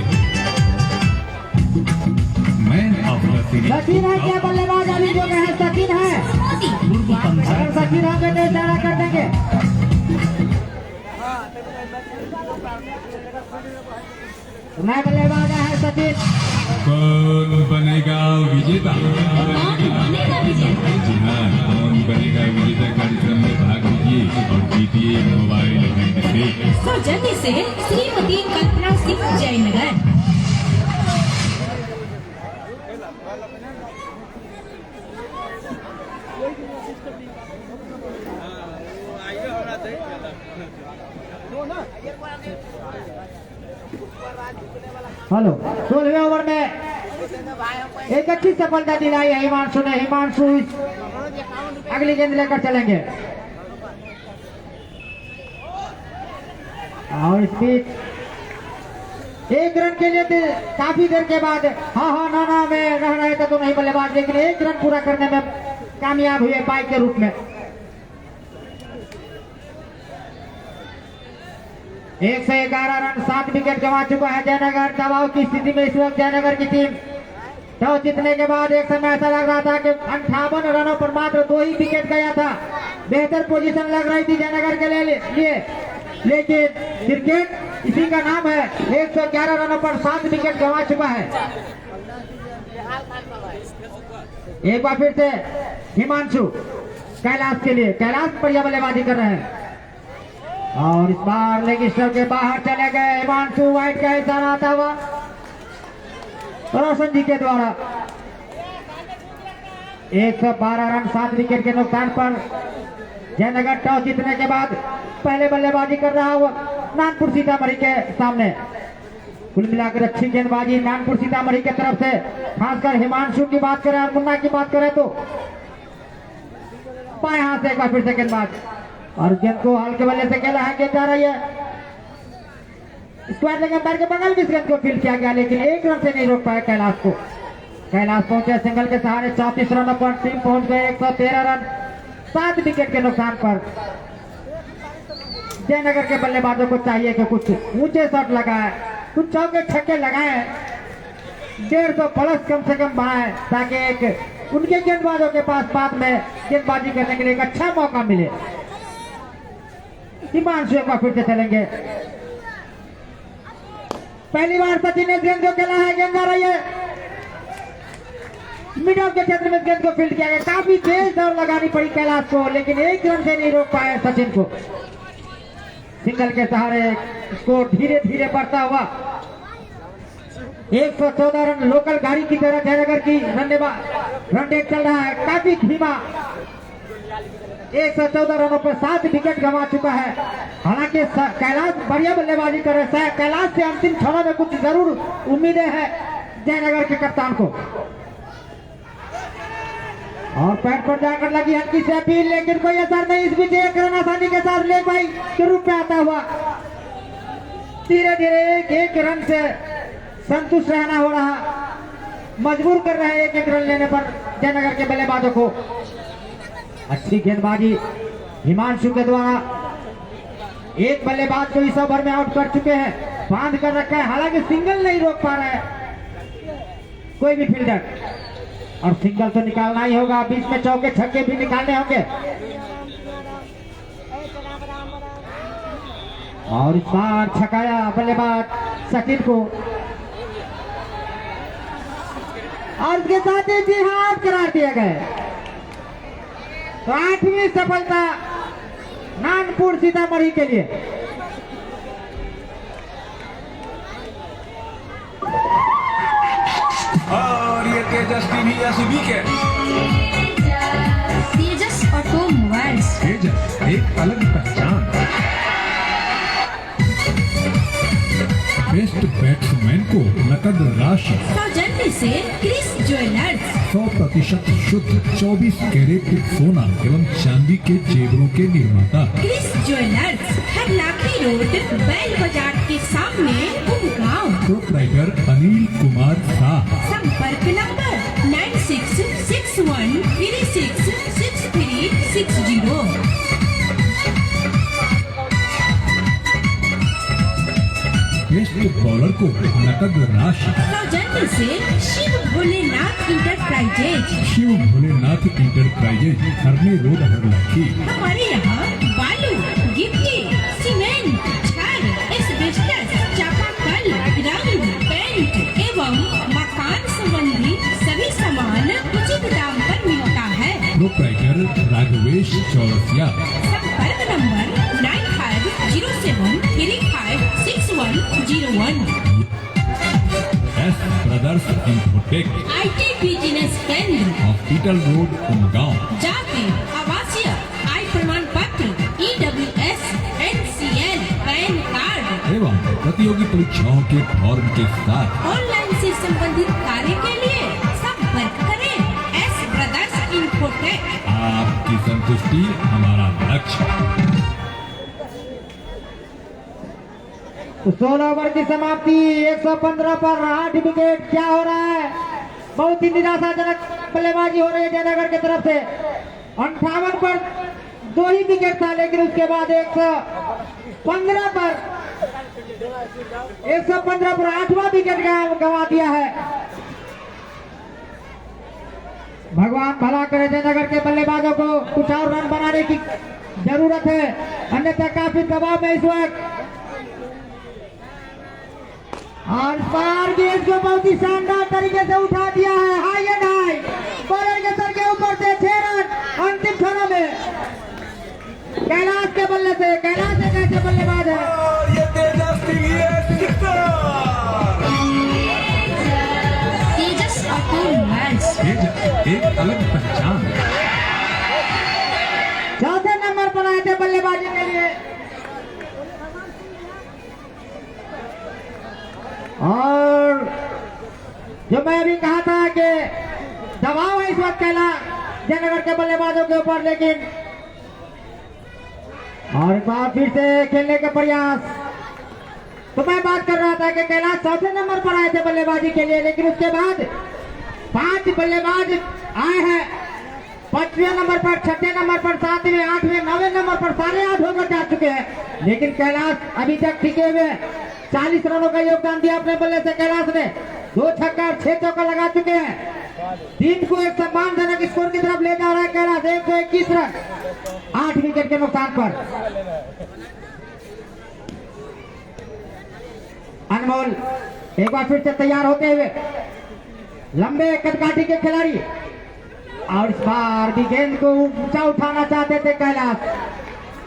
Man of the series Sachin है क्या बल्लेबाज अभी जो है? सचिन है, अगर सचिन होंगे तो इशारा कर देंगे। नया बल्लेबाज है सचिन। कौन बनेगा विजेता? बनेगा विजेता? जी हाँ, कौन बनेगा विजेता कार्यक्रम में भाग लीजिए और जीतिए मोबाइल हैंडसेट। सौजन्य से श्रीमती कल्पना सिंह जयनगर। हेलो 16वें ओवर में एक अच्छी सफलता दिलाई है हिमांशु ने। हिमांशु अगली गेंद लेकर चलेंगे और इस बीच 1 रन के लिए काफी देर के बाद हाँ ना में रह रहे थे तो नहीं बल्लेबाज, लेकिन 1 रन पूरा करने में कामयाब हुए बाइक के रूप में। 111 रन 7 विकेट गंवा चुका है जयनगर। दबाव की स्थिति में इस वक्त जयनगर की टीम टॉस जीतने के बाद एक समय ऐसा लग रहा था कि 58 रनों पर मात्र 2 ही विकेट गया था। बेहतर पोजीशन लग रही थी जयनगर के लिए, लेकिन क्रिकेट इसी का नाम है। 111 रनों पर 7 विकेट गंवा चुका है। एक बार फिर से हिमांशु कैलाश के लिए, कैलाश बढ़िया बल्लेबाजी कर रहे हैं और इस बार लेग स्टंप के बाहर चले गए हिमांशु। वाइड का इशारा आता हुआ रोशन जी के द्वारा। 112 रन 7 विकेट के नुकसान पर जयनगर टॉस जीतने के बाद पहले बल्लेबाजी कर रहा हुआ नानपुर सीतामढ़ी के सामने। कुल मिलाकर अच्छी गेंदबाजी नानपुर सीतामढ़ी की तरफ से, खासकर हिमांशु की बात करें और मुन्ना की बात करें तो बाएं हाथ से एक बार फिर से गेंदबाज और गेंद को हल्के बल्ले से खेला है। गेंद जा रही है स्क्वायर लेग अंपायर के बगल में इस गेंद को फील्ड किया गया, लेकिन 1 रन से नहीं रोक पाया कैलाश को। कैलाश पहुंचे सिंगल के सहारे 34 रनों पर, टीम पहुंच गए 113 रन 7 विकेट के नुकसान पर। जयनगर के बल्लेबाजों को चाहिए कि कुछ ऊंचे शॉट लगाए, कुछ चौके छक्के लगाए, 150 प्लस कम से कम बनाए, ताकि एक उनके गेंदबाजों के पास बाद में गेंदबाजी करने के लिए एक अच्छा मौका मिले। हिमांशु एक बार फिर से चलेंगे। पहली बार सचिन ने गेंद को खेला है, गेंद जा रही है मिड ऑफ के क्षेत्र में, गेंद को फील्ड किया गया। काफी तेज दौड़ लगानी पड़ी कैलाश को, लेकिन 1 रन से नहीं रोक पाए सचिन को। सिंगल के सहारे स्कोर धीरे धीरे बढ़ता हुआ 114 रन लोकल गाड़ी की तरह जयनगर की रन रेट चल रहा है, काफी धीमा। 114 रनों पर 7 विकेट गंवा चुका है। हालांकि कैलाश बढ़िया बल्लेबाजी कर रहे हैं। कैलाश से अंतिम क्षणों में कुछ जरूर उम्मीदें हैं जयनगर के कप्तान को। और पैड पर जाकर लगी हल्की से अपील, लेकिन कोई असर नहीं। इस बीच 1 रन आसानी के साथ ले भाई के रूप में आता हुआ धीरे धीरे 1 रन से संतुष्ट रहना हो रहा, मजबूर कर रहे हैं 1 रन लेने पर जयनगर के बल्लेबाजों को। अच्छी गेंदबाजी हिमांशु के द्वारा। एक बल्लेबाज को इस ओवर में आउट कर चुके हैं, बांध कर रखा है। हालांकि सिंगल नहीं रोक पा रहा है कोई भी फील्डर, और सिंगल तो निकालना ही होगा, बीच में चौके छक्के भी निकालने होंगे। और इस बार छकाया बल्लेबाज सचिन को, और इसके साथ ही जी हाँ करार दिए गए। तो 8वीं सफलता नानपुर सीतामढ़ी के लिए। और ये तेजस टीवीएस विकेट। तेजस ऑटोमोबाइल्स, तेजस एक अलग पहचान। बेस्ट बैट्समैन को नकद राशि। सौजन्य से क्रिस ज्वेलर्स, 100% शुद्ध 24 कैरेट सोना एवं चांदी के जेवरों के निर्माता। क्रिस ज्वेलर्स, हरलाखी रोड, बैल बाजार के सामने, उमगांव। प्रोप्राइटर अनिल कुमार शाह। संपर्क नंबर 9661366360। बेस्ट बॉलर को नकद राशि। सौजन्य से Shiv Bholenath enterprises, Shiv Bholenath enterprises, Harne road, Harlakhi. हमारे यहाँ बालू, गिट्टी, सीमेंट, छड़, एस्बेस्टस, चापाकल, रंग, पेंट एवं मकान संबंधी सभी सामान उचित दाम पर मिलता है। प्रोप्राइटर राघवेश चौरसिया। संपर्क number 9507356101। S brothers infotech, IT business केंद्र, हॉस्पिटल रोड, उमगांव। जाति आवासीय, आय प्रमाण पत्र, EWS, NCL, पैन कार्ड एवं प्रतियोगी परीक्षाओं के फॉर्म के साथ ऑनलाइन से संबंधित कार्य के लिए संपर्क करें एस ब्रदर्स इन्फोटेक। आपकी संतुष्टि हमारा लक्ष्य। 16 ओवर की समाप्ति, 115 पर 8 विकेट। क्या हो रहा है? बहुत ही निराशाजनक बल्लेबाजी हो रही है जयनगर की तरफ से। 58 पर 2 ही विकेट था, लेकिन उसके बाद 115 पर 8वां विकेट गंवा दिया है। भगवान भला करे, जयनगर के बल्लेबाजों को कुछ और रन बनाने की जरूरत है, अन्यथा काफी दबाव में इस वक्त। और पार गेंद को बहुत ही शानदार तरीके से उठा दिया है, हाई एंड हाई बॉलर के सर के ऊपर से 6 रन अंतिम क्षणों में कैलाश के बल्ले से। कैलाश एक ऐसे बल्लेबाज है तेजस ऑटोमोबाइल्स एक अलग पहचान। चौथे नंबर पर आए थे बल्लेबाजी के लिए। और जो मैं अभी कहा था कि दबाव है इस वक्त कैलाश जयनगर के बल्लेबाजों के ऊपर, लेकिन और एक बार फिर से खेलने का प्रयास। तो मैं बात कर रहा था कि कैलाश चौथे नंबर पर आए थे बल्लेबाजी के लिए, लेकिन उसके बाद 5 बल्लेबाज आए हैं। 5वें नंबर पर, 6ठे नंबर पर, 7वें, 8वें, 9वें नंबर पर सारे 8 होकर जा चुके हैं, लेकिन कैलाश अभी तक टिके हुए 40 रनों का योगदान दिया अपने बल्ले से। कैलाश ने 2 छक्का और 6 चौका लगा चुके हैं। टीम को एक सम्मानजनक स्कोर की तरफ ले जा रहा है कैलाश। 121 रन 8 विकेट के नुकसान पर। अनमोल एक बार फिर से तैयार होते हुए, लंबे कदकाठी के खिलाड़ी, और इस बार भी गेंद को ऊंचा उठाना चाहते थे कैलाश।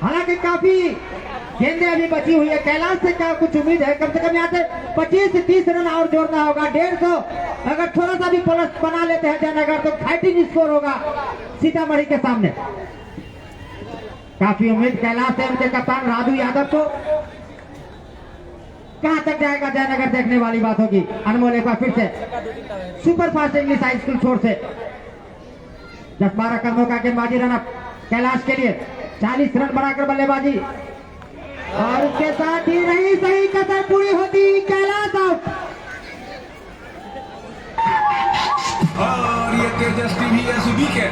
हालांकि काफी गेंदें अभी बची हुई है। कैलाश से क्या कुछ उम्मीद है? कम से कम यहाँ से 25 से 30 रन और जोड़ना होगा। 150 अगर थोड़ा सा भी प्लस बना लेते हैं जयनगर, तो फाइटिंग स्कोर होगा सीतामढ़ी के सामने। काफी उम्मीद कैलाश है उनके कप्तान राजू यादव को। कहां तक जाएगा जयनगर, देखने वाली बात होगी। अनमोल एक बार फिर से super fast English high school छोर से 10-12 कदमों का गेंदबाजी रन अप कैलाश के लिए। 40 रन बनाकर बल्लेबाजी, और उसके साथ ही नहीं सही कसर पूरी होती। कैलाश आउट। और ये तेजस टीवीएस विकेट।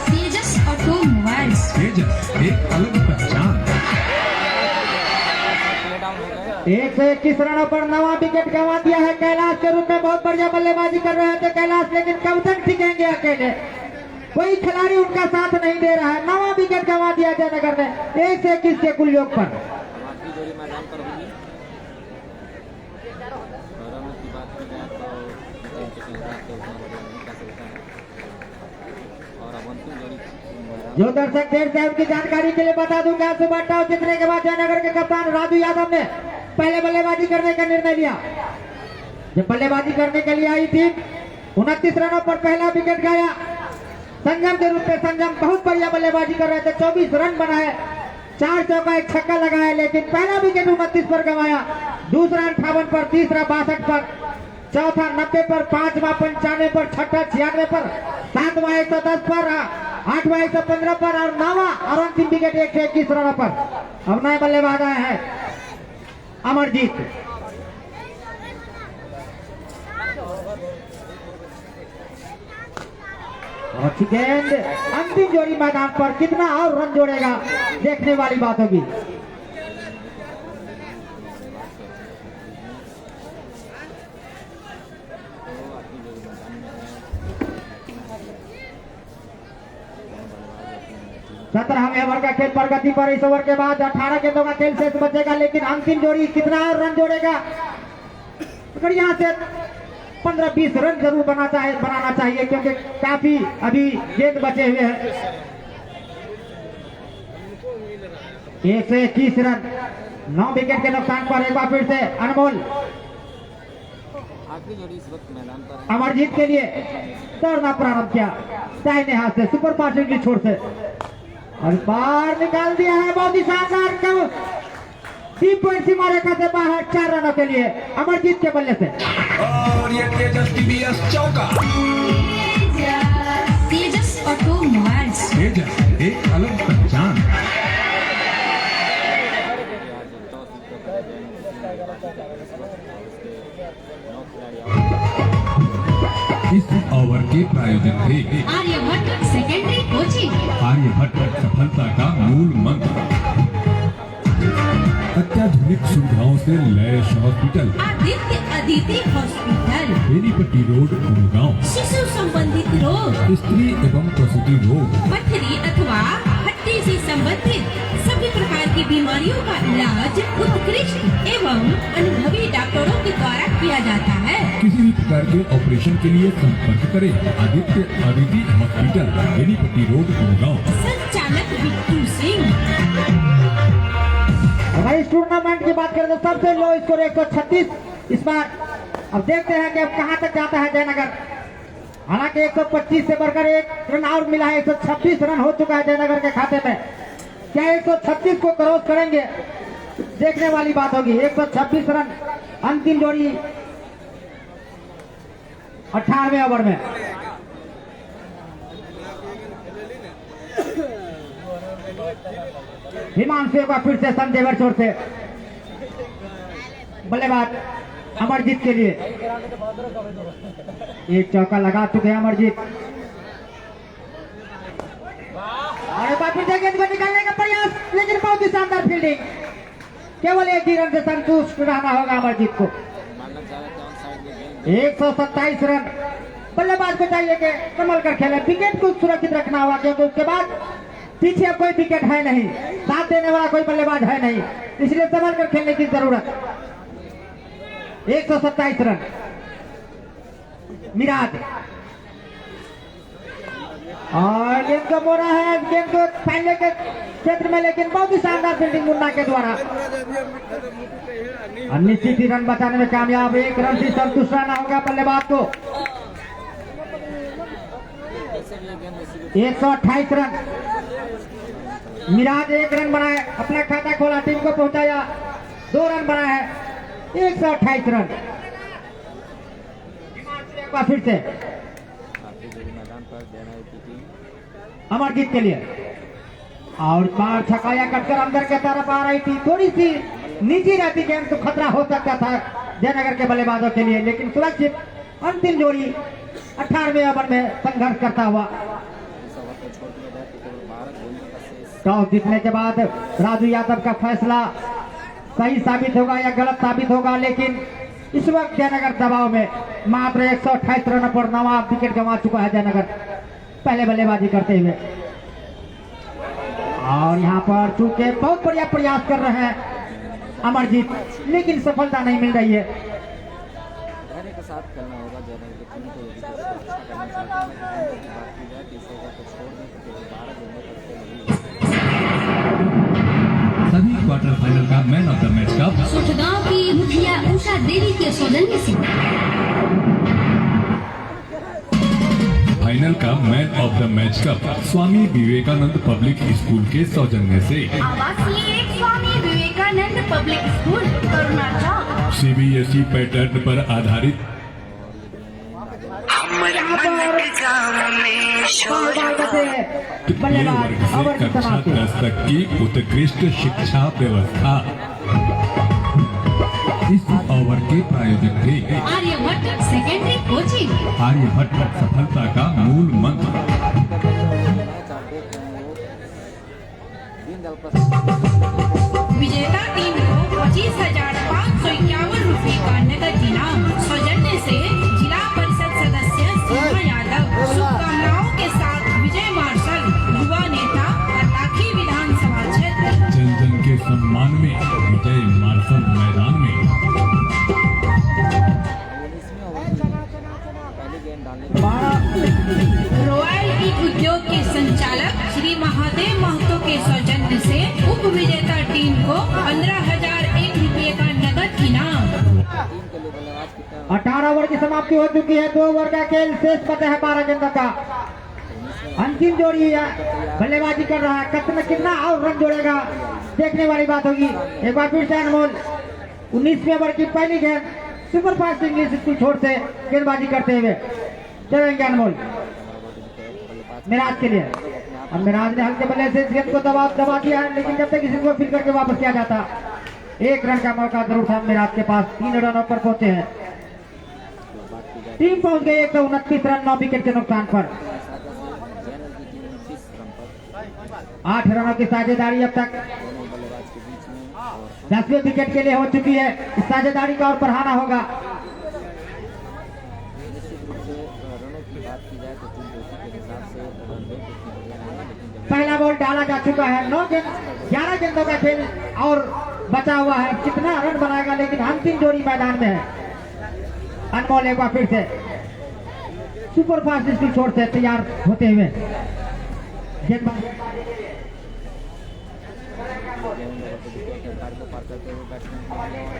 तेजस ऑटोमोबाइल्स तेजस एक अलग पहचान। 121 रनों पर 9वां विकेट गंवा दिया है कैलाश के रूप में। बहुत बढ़िया बल्लेबाजी कर रहे थे कैलाश, लेकिन कब तक टिकेंगे अकेले? कोई खिलाड़ी उनका साथ नहीं दे रहा है। 9वां विकेट गंवा दिया जयनगर ने 121 के कुल योग पर। जो दर्शक देर से उनकी जानकारी के लिए बता दूं, क्या सुबह टॉस जीतने के बाद जयनगर के कप्तान राजू यादव ने पहले बल्लेबाजी करने का निर्णय लिया। जब बल्लेबाजी करने के लिए आई टीम, 29 रनों पर पहला विकेट गया। संगम के रूप में संगम बहुत बढ़िया बल्लेबाजी कर रहे थे, 24 रन बनाए, 4 चौका 1 छक्का लगाया, लेकिन पहला विकेट 29 पर गंवाया। दूसरा 58 पर, तीसरा 62 पर, चौथा 90 पर, 5वां 95 पर, छठा 96 पर, 7वां 110 पर, 8वां 115 पर और 9वां और अंतिम विकेट 121 रनों पर। अब नए बल्लेबाज आए हैं अमरजीत। अच्छी गेंद, अंतिम जोड़ी मैदान पर, कितना और रन जोड़ेगा देखने वाली बात होगी। सत्रहवें ओवर का खेल प्रगति पर। इस ओवर के बाद 18 गेंदों का खेल शेष बचेगा, लेकिन अंतिम जोड़ी कितना और रन जोड़ेगा? अगर यहाँ से 15-20 रन जरूर बनाना चाहिए, क्योंकि काफी अभी गेंद बचे हुए हैं। 121 रन 9 विकेट के नुकसान पर। एक बार फिर से अनमोल अमरजीत के लिए दौड़ना प्रारंभ किया दाहिने हाथ से, सुपर फास्ट की छोर से, और बाहर निकाल दिया है। बहुत ही शानदार 3 पॉइंट सीमा रेखा से बाहर 4 रनों के लिए अमरजीत के बल्ले से। और ये तेजस TVS चौका। तेजस ऑटोमोबाइल्स। तेजस एक अलग पहचान। इस ओवर के प्रायोजक थे आर्यभट्ट सेकेंडरी कोचिंग। आर्यभट्ट सफलता का मूल मंत्र। अत्याधुनिक सुविधाओं से लैस hospital, Aditya Aditi hospital, Benipatti road, Umgaon. शिशु संबंधित रोग, स्त्री एवं प्रसूति रोग, पथरी अथवा हड्डी से संबंधित सभी प्रकार की बीमारियों का इलाज उत्कृष्ट एवं अनुभवी डॉक्टरों के द्वारा किया जाता है। किसी भी प्रकार के ऑपरेशन के लिए संपर्क करें आदित्य अदिति हॉस्पिटल, बेनीपट्टी रोड, उमगांव। संचालक बिट्टू सिंह। हमारे इस टूर्नामेंट की बात करें तो सबसे लो स्कोर 136 इस बार। अब देखते हैं कि अब कहां तक जाता है जयनगर। हालांकि 125 से बढ़कर 1 रन और मिला है। 126 रन हो चुका है जयनगर के खाते में। क्या 136 को क्रॉस करेंगे, देखने वाली बात होगी। 126 रन अंतिम जोड़ी 18वें ओवर में। हिमांशु का फिर से संजय वर्चोर से बल्लेबाज अमरजीत के लिए एक चौका लगा चुके हैं अमरजीत। और एक बार फिर से गेंद को निकालने का प्रयास, लेकिन बहुत ही शानदार फील्डिंग। केवल 1 ही रन से संतुष्ट रहना होगा अमरजीत को। 127 रन बल्लेबाज को चाहिए कि संभल कर खेले, विकेट को सुरक्षित रखना होगा, क्योंकि उसके बाद पीछे अब कोई विकेट है नहीं, साथ देने वाला कोई बल्लेबाज है नहीं, इसलिए संभल कर खेलने की जरूरत। 127 रन मिराज और गेंद को मोड़ा है, गेंद को फैलने के क्षेत्र में, लेकिन बहुत ही शानदार फील्डिंग मुन्ना के द्वारा। निश्चित ही रन बचाने में कामयाब। 1 रन से संतुष्ट रहना होगा बल्लेबाज को। 128 रन मिराज 1 रन बनाए, अपना खाता खोला, टीम को पहुंचाया, 2 रन बनाए, 128 रन। फिर से अमरजीत के लिए और बार छकाया कटकर अंदर के तरफ आ रही थी, थोड़ी सी नीचे रहती गेंद तो खतरा हो सकता था जयनगर के बल्लेबाजों के लिए, लेकिन सुरक्षित अंतिम जोड़ी 18वें ओवर में संघर्ष करता हुआ। टॉस जीतने के बाद राजू यादव का फैसला सही साबित होगा या गलत साबित होगा, लेकिन इस वक्त जयनगर दबाव में मात्र 128 रन पर 9 विकेट गंवा चुका है जयनगर पहले बल्लेबाजी करते हुए। और यहाँ पर चूंकि बहुत बढ़िया प्रयास कर रहे हैं अमरजीत, लेकिन सफलता नहीं मिल रही है। सभी क्वार्टर फाइनल का मैन ऑफ द मैच का सुठगांव की मुखिया उषा देवी के सौजन्य से, फाइनल का man of the match cup Swami Vivekananda public school के सौजन्य से, आवासीय Swami Vivekananda public school Karuna Chowk, CBSE pattern पर आधारित तृतीय वर्ग से कक्षा 10 तक की उत्कृष्ट शिक्षा व्यवस्था। इस ओवर के प्रायोजक थे आर्यभट्ट सेकेंडरी कोचिंग। आर्यभट्ट सफलता का मूल मंत्र। विजेता टीम को 25,551 रुपए का नगद इनाम सौजन्य से जिला परिषद सदस्य सीमा यादव शुभकामनाओं के साथ विजय मार्शल युवा नेता लाठी विधानसभा क्षेत्र। जन जन के सम्मान में विजय मार्शल मैदान में। रॉयल ईट उद्योग के संचालक श्री महादेव महतो के सौजन्य से उप विजेता टीम को 15,001 रुपये का नगद इनाम। 18 ओवर की समाप्ति हो चुकी है। 2 ओवर का खेल शेष बचा है 12 गेंदों का। अंतिम जोड़ी है, बल्लेबाजी कर रहा है, कितना और रन जोड़ेगा देखने वाली बात होगी। एक बार फिर से अनमोल 19वें ओवर की पहली गेंद सुपर फास्ट इंग्लिश स्कूल छोर से गेंदबाजी करते हुए चलेंगे अनमोल मिराज के लिए। अब मिराज ने हल्के बल्ले से इस गेंद को दबा दिया है, लेकिन जब तक इसी को फिर करके वापस किया जाता, 1 रन का मौका जरूर था मिराज के पास। 3 रनों पर पहुंचे हैं, टीम पहुंच गई 129 रन 9 विकेट के नुकसान पर। 8 रनों की साझेदारी अब तक 10वें विकेट के लिए हो चुकी है। इस साझेदारी का और बढ़ाना होगा। पहला बॉल डाला जा चुका है। 11 गेंदों का खेल और बचा हुआ है। कितना रन बनाएगा, लेकिन अंतिम जोड़ी मैदान में है। अनमोल एक बार फिर से सुपर फास्ट स्पीड छोड़ से तैयार होते हुए गेंदबाज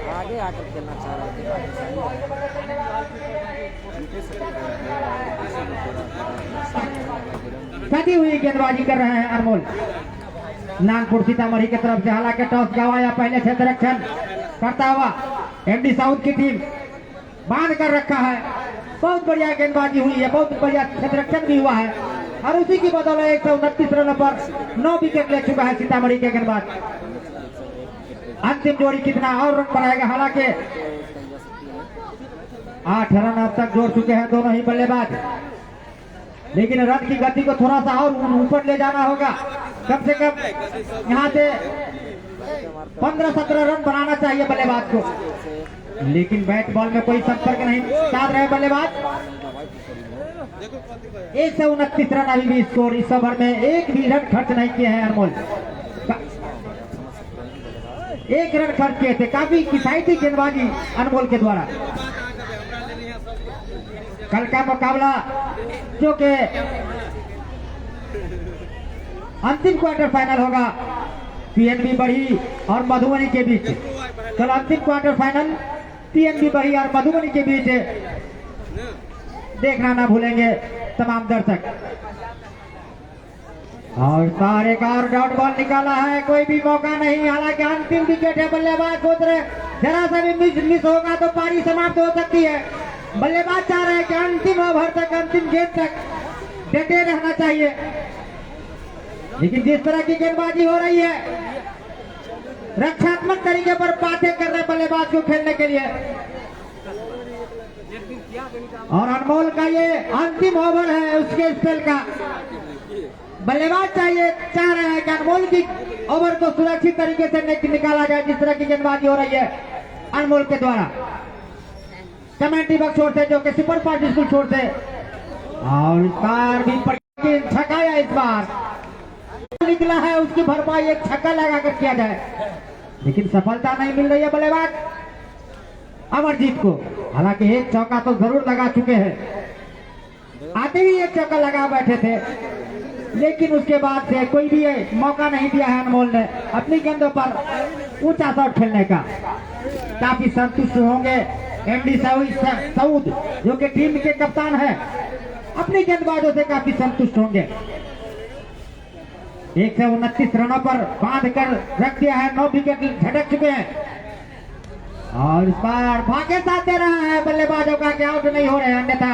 आगे आकर खेलना चाह रहे कटी हुई गेंदबाजी कर रहे हैं अनमोल। नागपुर सीतामढ़ी की तरफ से हालांकि टॉस गंवाया, पहले क्षेत्र रक्षण करता हुआ एमडी साउथ की टीम बांध कर रखा है। बहुत बढ़िया गेंदबाजी हुई है, बहुत बढ़िया क्षेत्र रक्षण भी हुआ है और उसी की बदौलत 129 रनों पर 9 विकेट ले चुका है सीतामढ़ी के गेंदबाज। अंतिम जोड़ी कितना और रन बनाएगा, हालांकि 8 रन अब तक जोड़ चुके हैं दोनों ही बल्लेबाज, लेकिन रन की गति को थोड़ा सा और ऊपर ले जाना होगा। कम से कम यहाँ से 15-17 रन बनाना चाहिए बल्लेबाज को, लेकिन बैट बॉल में कोई संपर्क नहीं साध रहे बल्लेबाज। 129 रन अभी भी स्कोर। इस ओवर में एक भी रन खर्च नहीं किए हैं अनमोल। 1 रन खर्च किए थे। काफी किफायती गेंदबाजी अनमोल के द्वारा। कल का मुकाबला जो के अंतिम क्वार्टर फाइनल होगा पीएनबी बड़ी और मधुबनी के बीच। कल अंतिम क्वार्टर फाइनल पीएनबी बड़ी और मधुबनी के बीच देखना ना भूलेंगे तमाम दर्शक। और सारे का और डॉट बॉल निकाला है, कोई भी मौका नहीं। हालांकि अंतिम विकेट है, बल्लेबाज सोच रहे जरा सा भी मिस होगा तो पारी समाप्त हो सकती है। बल्लेबाज चाह रहे हैं कि अंतिम ओवर तक, अंतिम गेंद तक डटे रहना चाहिए, लेकिन जिस तरह की गेंदबाजी हो रही है, रक्षात्मक तरीके पर बातें कर रहे बल्लेबाज को खेलने के लिए। और अनमोल का ये अंतिम ओवर है उसके स्पेल का। बल्लेबाज चाह रहे हैं कि अनमोल की ओवर को सुरक्षित तरीके से निकाला जाए, जिस तरह की गेंदबाजी हो रही है अनमोल के द्वारा। कमेंट्री बॉक्स छोड़ से जो कि सुपर फास्ट स्कूल छोड़ से, और इस बार भी छकाया, इस बार निकला है उसकी भरपाई एक छक्का लगाकर किया जाए, लेकिन सफलता नहीं मिल रही है बल्लेबाज अमरजीत को। हालांकि एक चौका तो जरूर लगा चुके हैं, आते ही एक चौका लगा बैठे थे, लेकिन उसके बाद से कोई भी मौका नहीं दिया है अनमोल ने अपनी गेंदों पर ऊंचा शॉट खेलने का। काफी संतुष्ट होंगे एमडी सऊद जो कि टीम के कप्तान है, अपनी गेंदबाजों से काफी संतुष्ट होंगे। 129 रनों पर बांध कर रख दिया है, 9 विकेट झटक चुके हैं, और इस बार भाग्य साथ दे रहा है बल्लेबाजों का कि आउट नहीं हो रहे हैं, अन्यथा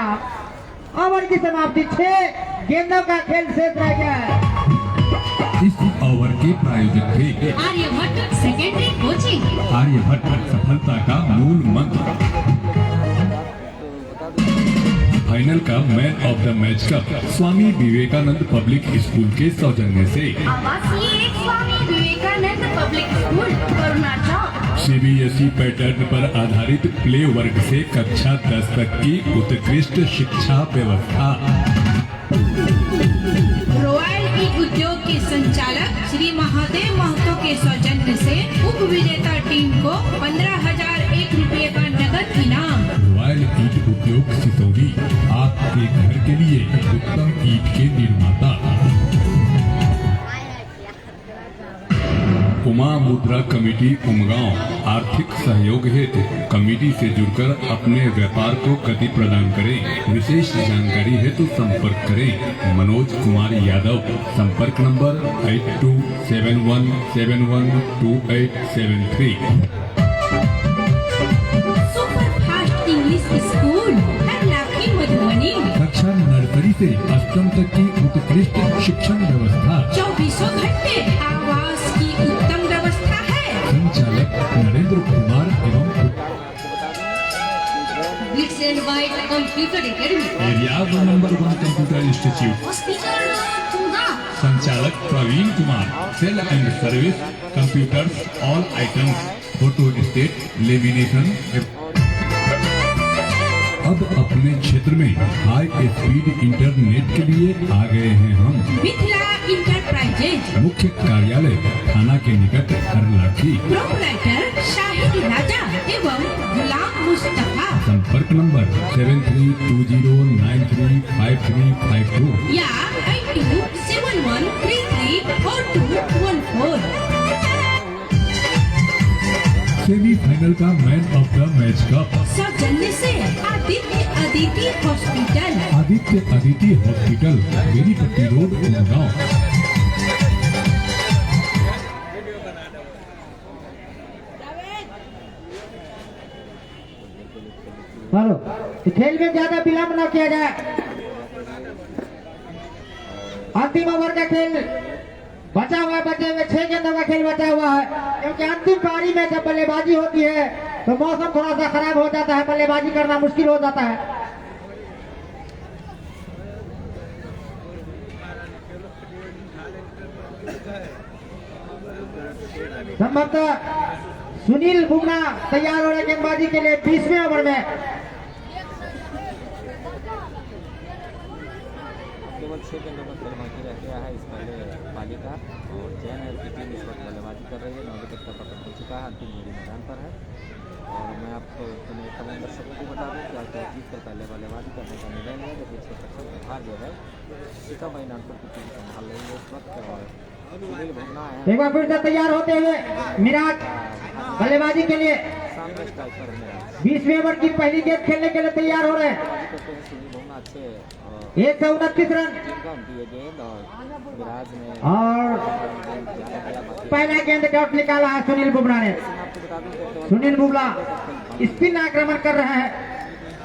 ओवर की समाप्ति। 6 गेंदों का खेल शेष रह गया है। इस ओवर के प्रायोजक थे आर्यभट्ट सेकेंडरी कोचिंग। आर्यभट्ट सफलता का मूल मंत्र। फाइनल का man of the match cup Swami Vivekananda public school के सौजन्य से आवासीय Swami Vivekananda public school Karuna Chowk. CBSE pattern पर आधारित प्ले वर्ग से कक्षा 10 तक की उत्कृष्ट शिक्षा व्यवस्था। रॉयल ईट उद्योग के संचालक श्री महादेव महतो के सौजन्य से उप विजेता टीम को 15,001 रुपये का नगद इनाम। रॉयल ईट उद्योग सिसौली आपके घर के लिए उत्तम ईट के निर्माता। हुमा मुद्रा कमेटी उमगांव आर्थिक सहयोग हेतु कमेटी से जुड़कर अपने व्यापार को गति प्रदान करें। विशेष जानकारी हेतु संपर्क करें मनोज कुमार यादव। संपर्क number 8271712873। Super fast English school Harlakhi Madhubani. कक्षा नर्सरी से अष्टम तक की उत्कृष्ट शिक्षण व्यवस्था। 24 घंटे आवास की उत्तम व्यवस्था है। संचालक नरेंद्र कुमार एवं Blitz and White Computer Academy. Area number 1 computer institute. Hospital पूरा। संचालक Praveen Kumar. Sale and service computers all items photo state lamination. अब अपने क्षेत्र में हाई स्पीड इंटरनेट के लिए आ गए हैं हम। मिथिला इंटरप्राइजेज। मुख्य कार्यालय थाना के निकट हरलाखी। प्रोपराइटर शाहिद राजा एवं गुलाम मुस्तफा। संपर्क नंबर 7320935352 या 8271334214। सेमीफाइनल का man of the match cup सौजन्य से Aditya Aditi hospital. Aditya Aditi hospital Beripatti road Umgaon. Hello, तो खेल में ज्यादा विलंब न किया जाए। अंतिम ओवर का खेल बचा हुआ है, बचे हुए 6 गेंदों का खेल बचा हुआ है, क्योंकि अंतिम पारी में जब बल्लेबाजी होती है तो मौसम थोड़ा सा खराब हो जाता है, बल्लेबाजी करना मुश्किल हो जाता है। संभवतः सुनील बुमरा तैयार हो रहे गेंदबाजी के लिए 20वें ओवर में। केवल 6 गेंदों का खेल बाकी रह गया है इस पहले पाली का, और जैन एल की टीम इस वक्त बल्लेबाजी कर रही है। 9 विकेट का पतन हो चुका है, अंतिम जोड़ी मैदान पर है। और मैं आपको तमाम दर्शकों को बता दूं कि आज जीत कर पहले बल्लेबाजी करने का निर्णय लिया, जबकि 6 दर्शक हार जो है सीतामढ़ी नागपुर की टीम संभाल रही है इस वक्त। और सुनील बुमरा है एक बार फिर से तैयार होते हुए मिराज बल्लेबाजी के लिए सामने स्ट्राइकर में 20वें ओवर की पहली गेंद खेलने के लिए तैयार हो रहे हैं। सुनील बुमरा अच्छे 129 रन इनकम दिए गेंद, और मिराज ने और पहला गेंद डॉट निकाला है सुनील बुमरा ने। आपको बता दूं कि सुनील बुमरा स्पिन आक्रमण कर रहे हैं,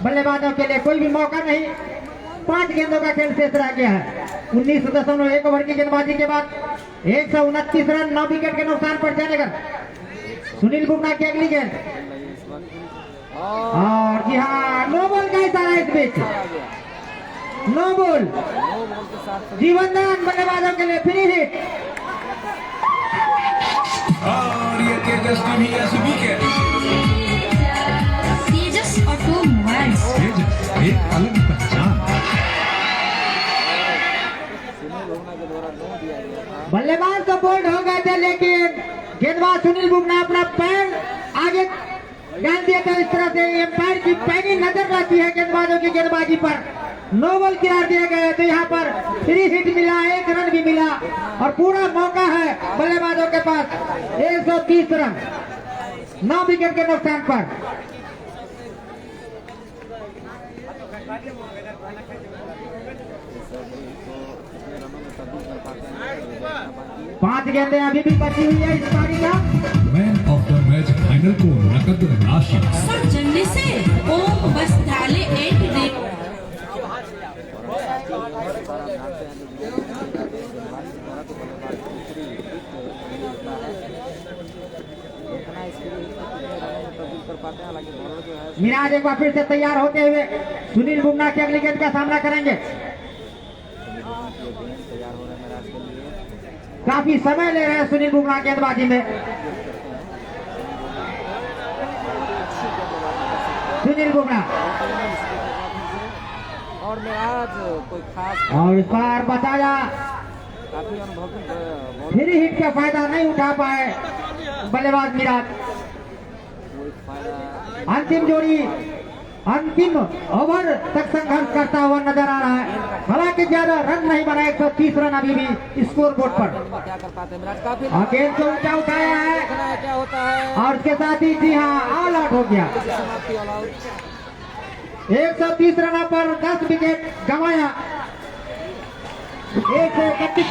बल्लेबाजों के लिए कोई भी मौका नहीं। 5 गेंदों का खेल शेष रह गया है। 19.1 ओवर की गेंदबाजी के बाद 129 रन 9 विकेट के नुकसान पर जयनगर। सुनील बुमरा की अगली गेंद, और जी हाँ, नो बॉल का इशारा इस बीच, नो बॉल जीवनदान बल्लेबाजों के लिए फ्री हिट। तेजस ऑटोमोबाइल्स। एक अलग पहचान। बल्लेबाज तो बोल्ड हो गए थे, लेकिन गेंदबाज सुनील बुमरा अपना पैर आगे डाल दिया था। इस तरह से एम्पायर की पैनी नजर रहती है गेंदबाजों की गेंदबाजी पर। नो बॉल करार दिया गया है, तो यहाँ पर फ्री हिट मिला, 1 रन भी मिला, और पूरा मौका है बल्लेबाजों के पास। 130 रन 9 विकेट के नुकसान पर। पांच गेंदें अभी भी बची हुई है इस पारी का। Man of the match final को नकद राशि सौजन्य से ओम वस्त्रालय एंड रेट। मिराज एक बार फिर से तैयार होते हुए सुनील बुमरा की अगली गेंद का सामना करेंगे। काफी समय ले रहे हैं सुनील बुमरा गेंदबाजी में। सुनील बुमरा और मिराज कोई खास और इस बार बचाया, काफी अनुभवी फ्री हिट का फायदा नहीं उठा पाए बल्लेबाज मिराज। कोई फायदा अंतिम जोड़ी अंतिम ओवर तक संघर्ष करता हुआ नजर आ रहा है। हालांकि ज्यादा रन नहीं बना, 130 रन अभी भी स्कोर बोर्ड पर। क्या कर पाते मिराज, काफी और गेंद को ऊंचा उठाया है देखना है क्या होता है। और उसके साथ ही जी हाँ ऑल आउट हो गया। समाप्ति ऑल आउट। 130 रनों पर 10 विकेट गंवाया। 131